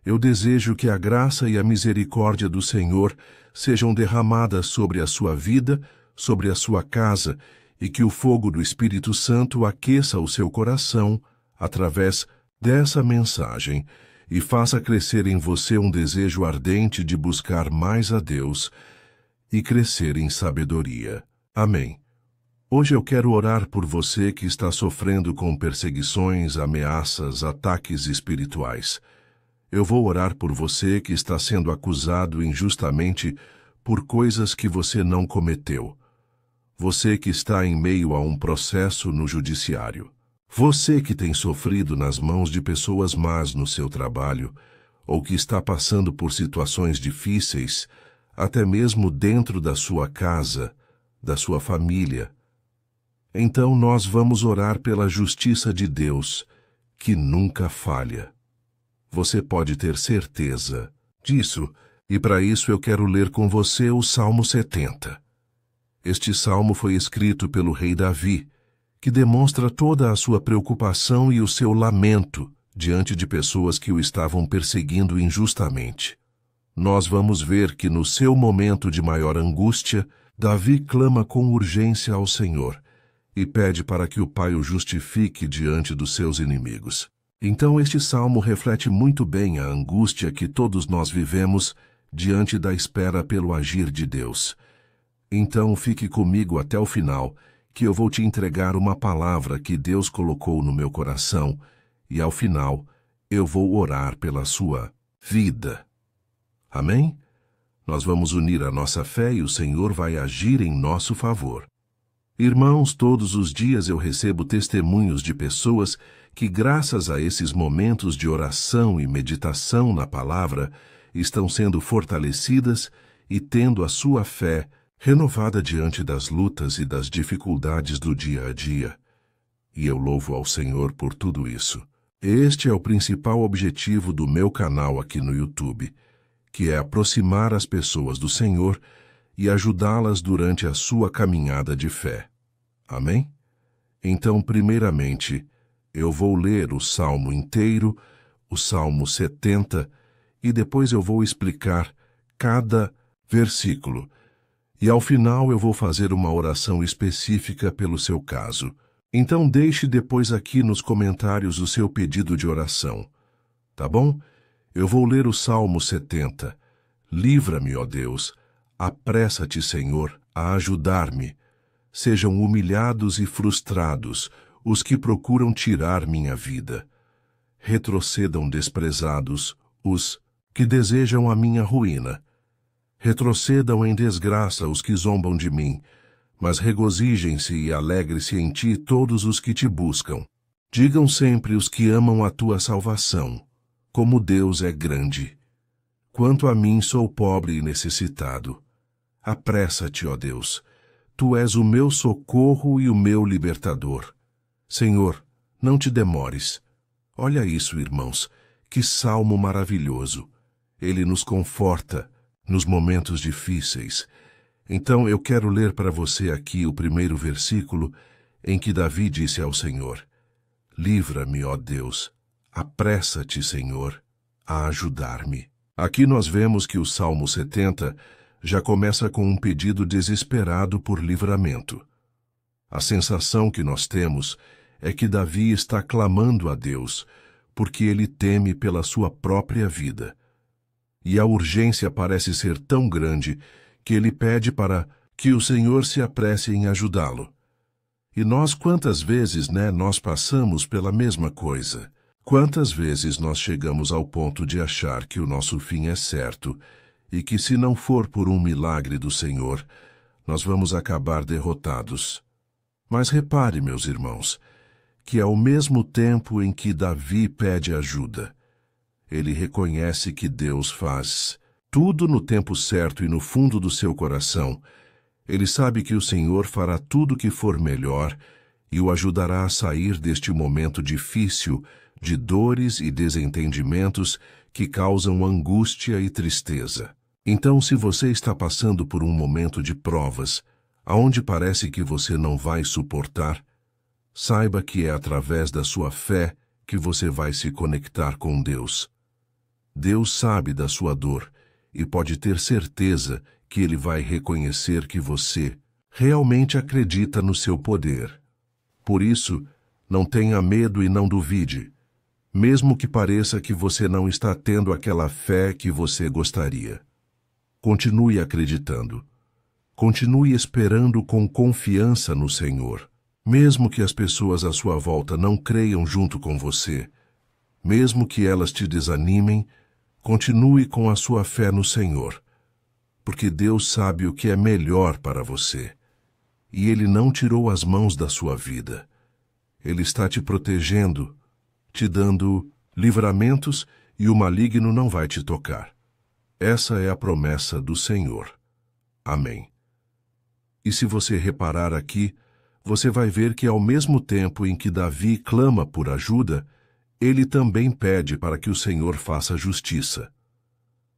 Eu desejo que a graça e a misericórdia do Senhor sejam derramadas sobre a sua vida, sobre a sua casa, e que o fogo do Espírito Santo aqueça o seu coração através dessa mensagem e faça crescer em você um desejo ardente de buscar mais a Deus e crescer em sabedoria. Amém. Hoje eu quero orar por você que está sofrendo com perseguições, ameaças, ataques espirituais. Eu vou orar por você que está sendo acusado injustamente por coisas que você não cometeu. Você que está em meio a um processo no judiciário. Você que tem sofrido nas mãos de pessoas más no seu trabalho, ou que está passando por situações difíceis, até mesmo dentro da sua casa, da sua família. Então nós vamos orar pela justiça de Deus, que nunca falha. Você pode ter certeza disso, e para isso eu quero ler com você o Salmo 70. Este salmo foi escrito pelo rei Davi, que demonstra toda a sua preocupação e o seu lamento diante de pessoas que o estavam perseguindo injustamente. Nós vamos ver que no seu momento de maior angústia, Davi clama com urgência ao Senhor e pede para que o Pai o justifique diante dos seus inimigos. Então este salmo reflete muito bem a angústia que todos nós vivemos diante da espera pelo agir de Deus. Então fique comigo até o final, que eu vou te entregar uma palavra que Deus colocou no meu coração, e ao final eu vou orar pela sua vida. Amém? Nós vamos unir a nossa fé e o Senhor vai agir em nosso favor. Irmãos, todos os dias eu recebo testemunhos de pessoas que, graças a esses momentos de oração e meditação na palavra, estão sendo fortalecidas e tendo a sua fé renovada diante das lutas e das dificuldades do dia a dia. E eu louvo ao Senhor por tudo isso. Este é o principal objetivo do meu canal aqui no YouTube, que é aproximar as pessoas do Senhor e ajudá-las durante a sua caminhada de fé. Amém? Então, primeiramente, eu vou ler o Salmo inteiro, o Salmo 70, e depois eu vou explicar cada versículo. E ao final eu vou fazer uma oração específica pelo seu caso. Então deixe depois aqui nos comentários o seu pedido de oração. Tá bom? Eu vou ler o Salmo 70. Livra-me, ó Deus. Apressa-te, Senhor, a ajudar-me. Sejam humilhados e frustrados os que procuram tirar minha vida. Retrocedam desprezados os que desejam a minha ruína. Retrocedam em desgraça os que zombam de mim, mas regozijem-se e alegre-se em ti todos os que te buscam. Digam sempre os que amam a tua salvação, como Deus é grande. Quanto a mim, sou pobre e necessitado. Apressa-te, ó Deus. Tu és o meu socorro e o meu libertador. Senhor, não te demores. Olha isso, irmãos, que salmo maravilhoso. Ele nos conforta nos momentos difíceis. Então eu quero ler para você aqui o primeiro versículo em que Davi disse ao Senhor: Livra-me, ó Deus, apressa-te, Senhor, a ajudar-me. Aqui nós vemos que o Salmo 70 já começa com um pedido desesperado por livramento. A sensação que nós temos é que Davi está clamando a Deus, porque ele teme pela sua própria vida. E a urgência parece ser tão grande que ele pede para que o Senhor se apresse em ajudá-lo. E nós quantas vezes, nós passamos pela mesma coisa? Quantas vezes nós chegamos ao ponto de achar que o nosso fim é certo e que se não for por um milagre do Senhor, nós vamos acabar derrotados. Mas repare, meus irmãos, que ao mesmo tempo em que Davi pede ajuda, ele reconhece que Deus faz tudo no tempo certo e no fundo do seu coração. Ele sabe que o Senhor fará tudo o que for melhor e o ajudará a sair deste momento difícil de dores e desentendimentos que causam angústia e tristeza. Então, se você está passando por um momento de provas, aonde parece que você não vai suportar, saiba que é através da sua fé que você vai se conectar com Deus. Deus sabe da sua dor e pode ter certeza que Ele vai reconhecer que você realmente acredita no seu poder. Por isso, não tenha medo e não duvide, mesmo que pareça que você não está tendo aquela fé que você gostaria. Continue acreditando. Continue esperando com confiança no Senhor. Mesmo que as pessoas à sua volta não creiam junto com você, mesmo que elas te desanimem, continue com a sua fé no Senhor, porque Deus sabe o que é melhor para você. E Ele não tirou as mãos da sua vida. Ele está te protegendo, te dando livramentos, e o maligno não vai te tocar. Essa é a promessa do Senhor. Amém. E se você reparar aqui, você vai ver que ao mesmo tempo em que Davi clama por ajuda, ele também pede para que o Senhor faça justiça.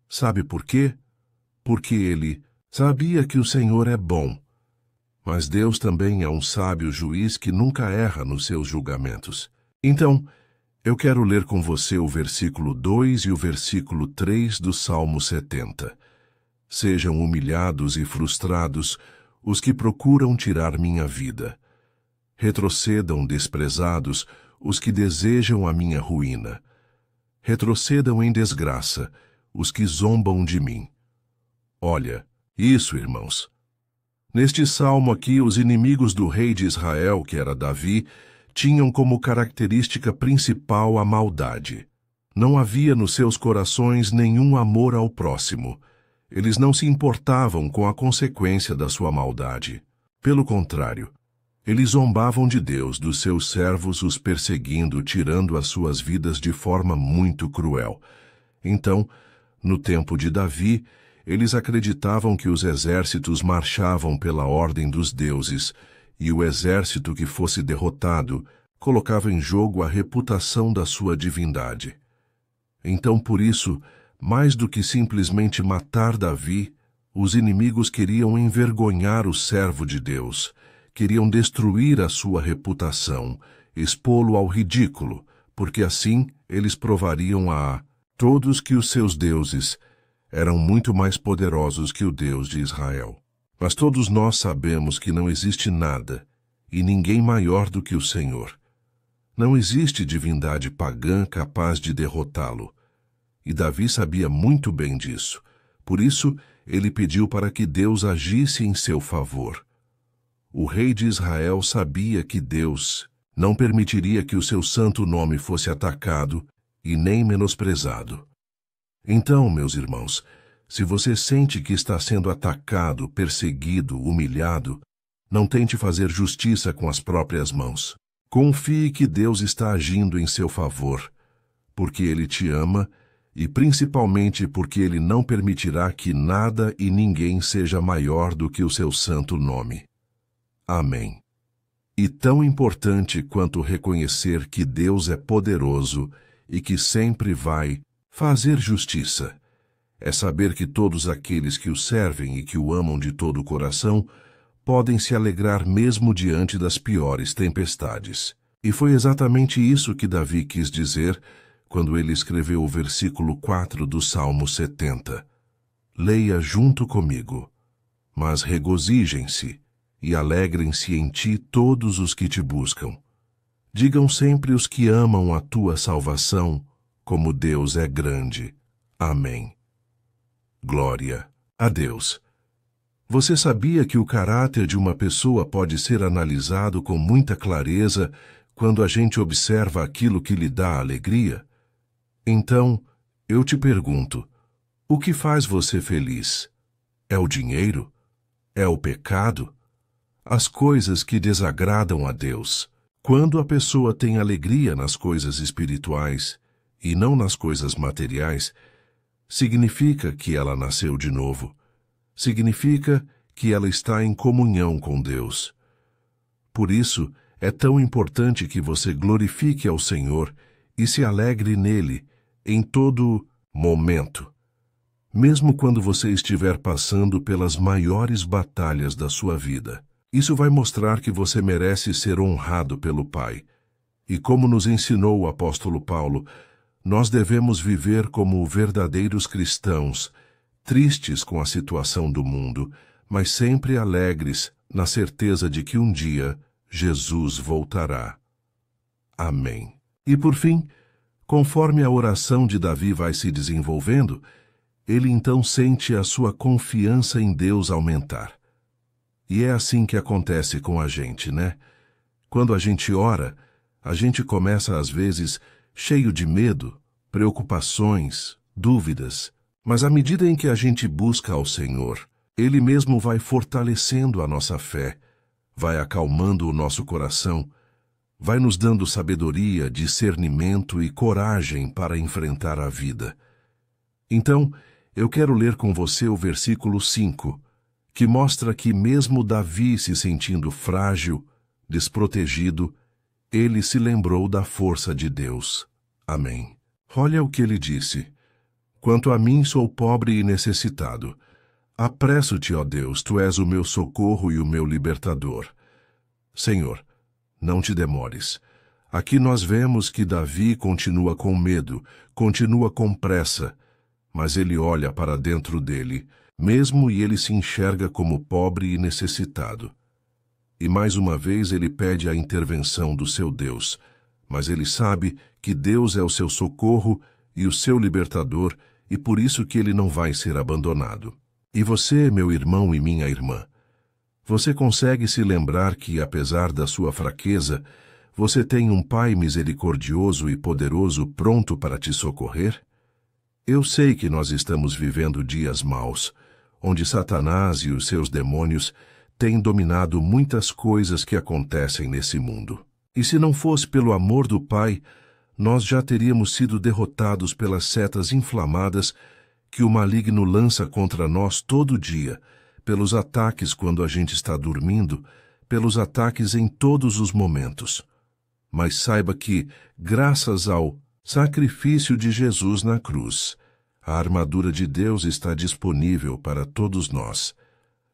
Sabe por quê? Porque ele sabia que o Senhor é bom. Mas Deus também é um sábio juiz que nunca erra nos seus julgamentos. Então, eu quero ler com você o versículo 2 e o versículo 3 do Salmo 70. Sejam humilhados e frustrados os que procuram tirar minha vida. Retrocedam desprezados os que desejam a minha ruína. Retrocedam em desgraça os que zombam de mim. Olha, isso, irmãos. Neste salmo aqui, os inimigos do rei de Israel, que era Davi, tinham como característica principal a maldade. Não havia nos seus corações nenhum amor ao próximo. Eles não se importavam com a consequência da sua maldade. Pelo contrário, eles zombavam de Deus, dos seus servos, os perseguindo, tirando as suas vidas de forma muito cruel. Então, no tempo de Davi, eles acreditavam que os exércitos marchavam pela ordem dos deuses, e o exército que fosse derrotado colocava em jogo a reputação da sua divindade. Então, por isso, mais do que simplesmente matar Davi, os inimigos queriam envergonhar o servo de Deus, queriam destruir a sua reputação, expô-lo ao ridículo, porque assim eles provariam a todos que os seus deuses eram muito mais poderosos que o Deus de Israel. Mas todos nós sabemos que não existe nada e ninguém maior do que o Senhor. Não existe divindade pagã capaz de derrotá-lo. E Davi sabia muito bem disso. Por isso, ele pediu para que Deus agisse em seu favor. O rei de Israel sabia que Deus não permitiria que o seu santo nome fosse atacado e nem menosprezado. Então, meus irmãos, se você sente que está sendo atacado, perseguido, humilhado, não tente fazer justiça com as próprias mãos. Confie que Deus está agindo em seu favor, porque Ele te ama e principalmente porque Ele não permitirá que nada e ninguém seja maior do que o seu santo nome. Amém. E tão importante quanto reconhecer que Deus é poderoso e que sempre vai fazer justiça é saber que todos aqueles que o servem e que o amam de todo o coração podem se alegrar mesmo diante das piores tempestades. E foi exatamente isso que Davi quis dizer quando ele escreveu o versículo 4 do Salmo 70. Leia junto comigo. Mas regozijem-se e alegrem-se em ti todos os que te buscam. Digam sempre os que amam a tua salvação, como Deus é grande. Amém. Glória a Deus. Você sabia que o caráter de uma pessoa pode ser analisado com muita clareza quando a gente observa aquilo que lhe dá alegria? Então, eu te pergunto, o que faz você feliz? É o dinheiro? É o pecado? As coisas que desagradam a Deus? Quando a pessoa tem alegria nas coisas espirituais e não nas coisas materiais, significa que ela nasceu de novo. Significa que ela está em comunhão com Deus. Por isso, é tão importante que você glorifique ao Senhor e se alegre nele em todo momento. Mesmo quando você estiver passando pelas maiores batalhas da sua vida. Isso vai mostrar que você merece ser honrado pelo Pai. E como nos ensinou o apóstolo Paulo, nós devemos viver como verdadeiros cristãos, tristes com a situação do mundo, mas sempre alegres na certeza de que um dia Jesus voltará. Amém. E por fim, conforme a oração de Davi vai se desenvolvendo, ele então sente a sua confiança em Deus aumentar. E é assim que acontece com a gente, né? Quando a gente ora, a gente começa às vezes cheio de medo, preocupações, dúvidas, mas à medida em que a gente busca ao Senhor, Ele mesmo vai fortalecendo a nossa fé, vai acalmando o nosso coração, vai nos dando sabedoria, discernimento e coragem para enfrentar a vida. Então, eu quero ler com você o versículo 5, que mostra que mesmo Davi se sentindo frágil, desprotegido, ele se lembrou da força de Deus. Amém. Olha o que ele disse. Quanto a mim, sou pobre e necessitado. Apresso-te, ó Deus, tu és o meu socorro e o meu libertador. Senhor, não te demores. Aqui nós vemos que Davi continua com medo, continua com pressa, mas ele olha para dentro dele, mesmo e ele se enxerga como pobre e necessitado. E mais uma vez ele pede a intervenção do seu Deus, mas ele sabe que Deus é o seu socorro e o seu libertador, e por isso que ele não vai ser abandonado. E você, meu irmão e minha irmã, você consegue se lembrar que, apesar da sua fraqueza, você tem um Pai misericordioso e poderoso pronto para te socorrer? Eu sei que nós estamos vivendo dias maus, onde Satanás e os seus demônios têm dominado muitas coisas que acontecem nesse mundo. E se não fosse pelo amor do Pai, nós já teríamos sido derrotados pelas setas inflamadas que o maligno lança contra nós todo dia, pelos ataques quando a gente está dormindo, pelos ataques em todos os momentos. Mas saiba que, graças ao sacrifício de Jesus na cruz, a armadura de Deus está disponível para todos nós.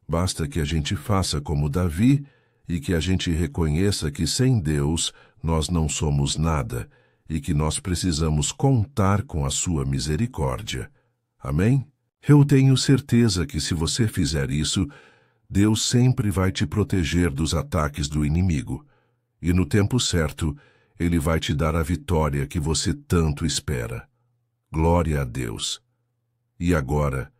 Basta que a gente faça como Davi e que a gente reconheça que sem Deus nós não somos nada e que nós precisamos contar com a sua misericórdia. Amém? Eu tenho certeza que se você fizer isso, Deus sempre vai te proteger dos ataques do inimigo. E no tempo certo, Ele vai te dar a vitória que você tanto espera. Glória a Deus. E agora,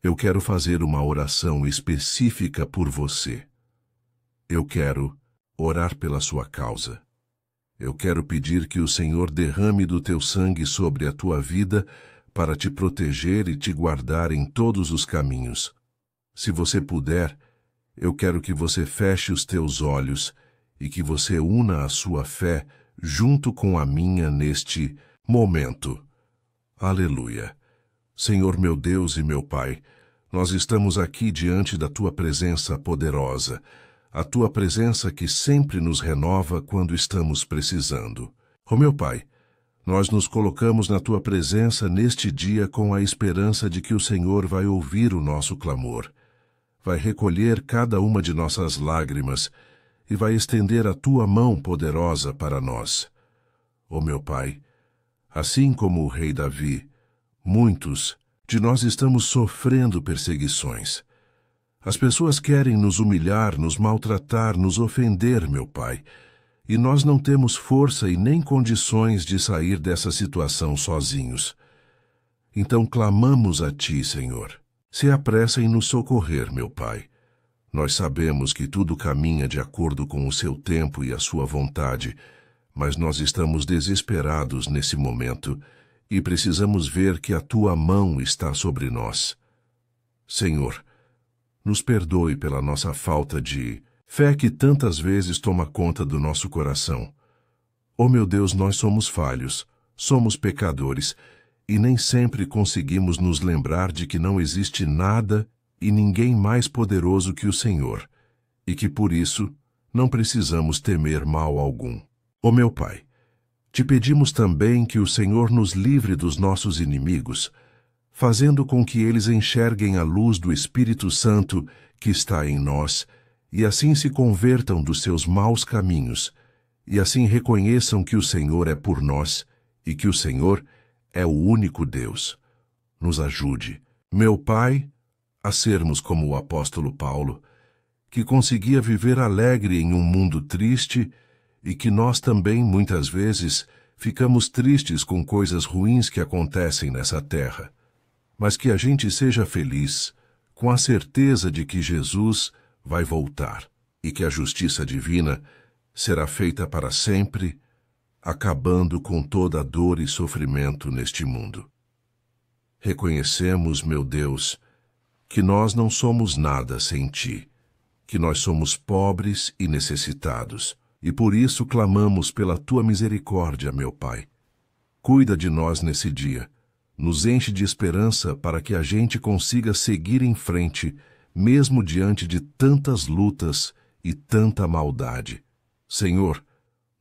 eu quero fazer uma oração específica por você. Eu quero orar pela sua causa. Eu quero pedir que o Senhor derrame do teu sangue sobre a tua vida para te proteger e te guardar em todos os caminhos. Se você puder, eu quero que você feche os teus olhos e que você una a sua fé junto com a minha neste momento. Aleluia. Senhor meu Deus e meu Pai, nós estamos aqui diante da Tua presença poderosa, a Tua presença que sempre nos renova quando estamos precisando. Ó meu Pai, nós nos colocamos na Tua presença neste dia com a esperança de que o Senhor vai ouvir o nosso clamor, vai recolher cada uma de nossas lágrimas e vai estender a Tua mão poderosa para nós. Ó meu Pai, assim como o rei Davi, muitos de nós estamos sofrendo perseguições. As pessoas querem nos humilhar, nos maltratar, nos ofender, meu Pai, e nós não temos força e nem condições de sair dessa situação sozinhos. Então clamamos a Ti, Senhor. Se apressa em nos socorrer, meu Pai. Nós sabemos que tudo caminha de acordo com o Seu tempo e a Sua vontade, mas nós estamos desesperados nesse momento e precisamos ver que a Tua mão está sobre nós. Senhor, nos perdoe pela nossa falta de fé que tantas vezes toma conta do nosso coração. Oh meu Deus, nós somos falhos, somos pecadores, e nem sempre conseguimos nos lembrar de que não existe nada e ninguém mais poderoso que o Senhor, e que por isso não precisamos temer mal algum. Oh meu Pai, te pedimos também que o Senhor nos livre dos nossos inimigos, fazendo com que eles enxerguem a luz do Espírito Santo que está em nós, e assim se convertam dos seus maus caminhos, e assim reconheçam que o Senhor é por nós, e que o Senhor é o único Deus. Nos ajude, meu Pai, a sermos como o apóstolo Paulo, que conseguia viver alegre em um mundo triste, e que nós também, muitas vezes, ficamos tristes com coisas ruins que acontecem nessa terra, mas que a gente seja feliz, com a certeza de que Jesus vai voltar e que a justiça divina será feita para sempre, acabando com toda a dor e sofrimento neste mundo. Reconhecemos, meu Deus, que nós não somos nada sem Ti, que nós somos pobres e necessitados, e por isso clamamos pela Tua misericórdia, meu Pai. Cuida de nós nesse dia, nos enche de esperança para que a gente consiga seguir em frente, mesmo diante de tantas lutas e tanta maldade. Senhor,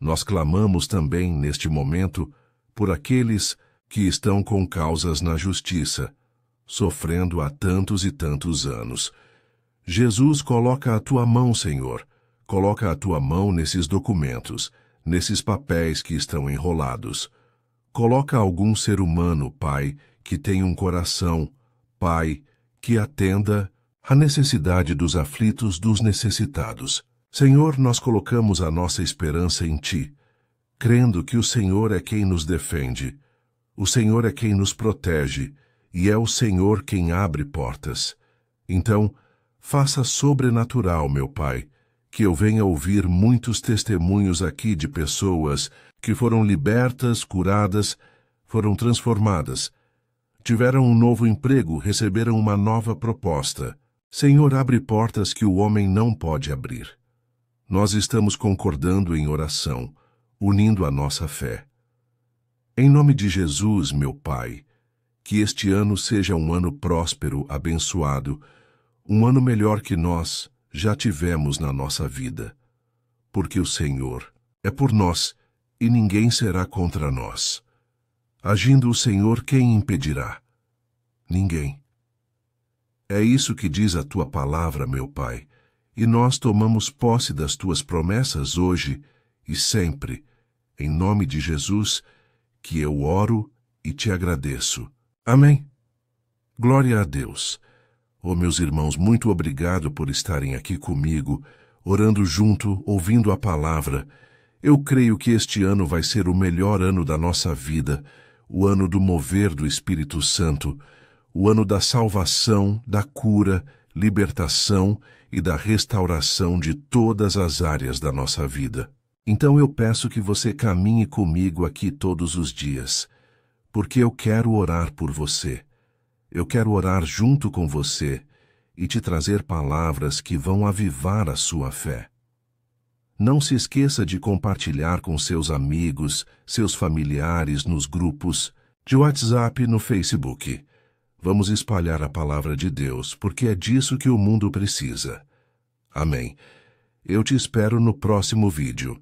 nós clamamos também, neste momento, por aqueles que estão com causas na justiça, sofrendo há tantos e tantos anos. Jesus, coloca a Tua mão, Senhor. Coloca a Tua mão nesses documentos, nesses papéis que estão enrolados. Coloca algum ser humano, Pai, que tenha um coração, Pai, que atenda à necessidade dos aflitos, dos necessitados. Senhor, nós colocamos a nossa esperança em Ti, crendo que o Senhor é quem nos defende, o Senhor é quem nos protege, e é o Senhor quem abre portas. Então, faça sobrenatural, meu Pai, que eu venha ouvir muitos testemunhos aqui de pessoas que foram libertas, curadas, foram transformadas, tiveram um novo emprego, receberam uma nova proposta. Senhor, abre portas que o homem não pode abrir. Nós estamos concordando em oração, unindo a nossa fé. Em nome de Jesus, meu Pai, que este ano seja um ano próspero, abençoado, um ano melhor que nós já tivemos na nossa vida, porque o Senhor é por nós e ninguém será contra nós. Agindo o Senhor, quem impedirá? Ninguém. É isso que diz a Tua palavra, meu Pai, e nós tomamos posse das Tuas promessas hoje e sempre, em nome de Jesus, que eu oro e Te agradeço. Amém. Glória a Deus. Oh, meus irmãos, muito obrigado por estarem aqui comigo, orando junto, ouvindo a palavra. Eu creio que este ano vai ser o melhor ano da nossa vida, o ano do mover do Espírito Santo, o ano da salvação, da cura, libertação e da restauração de todas as áreas da nossa vida. Então eu peço que você caminhe comigo aqui todos os dias, porque eu quero orar por você. Eu quero orar junto com você e te trazer palavras que vão avivar a sua fé. Não se esqueça de compartilhar com seus amigos, seus familiares nos grupos de WhatsApp e no Facebook. Vamos espalhar a palavra de Deus, porque é disso que o mundo precisa. Amém. Eu te espero no próximo vídeo.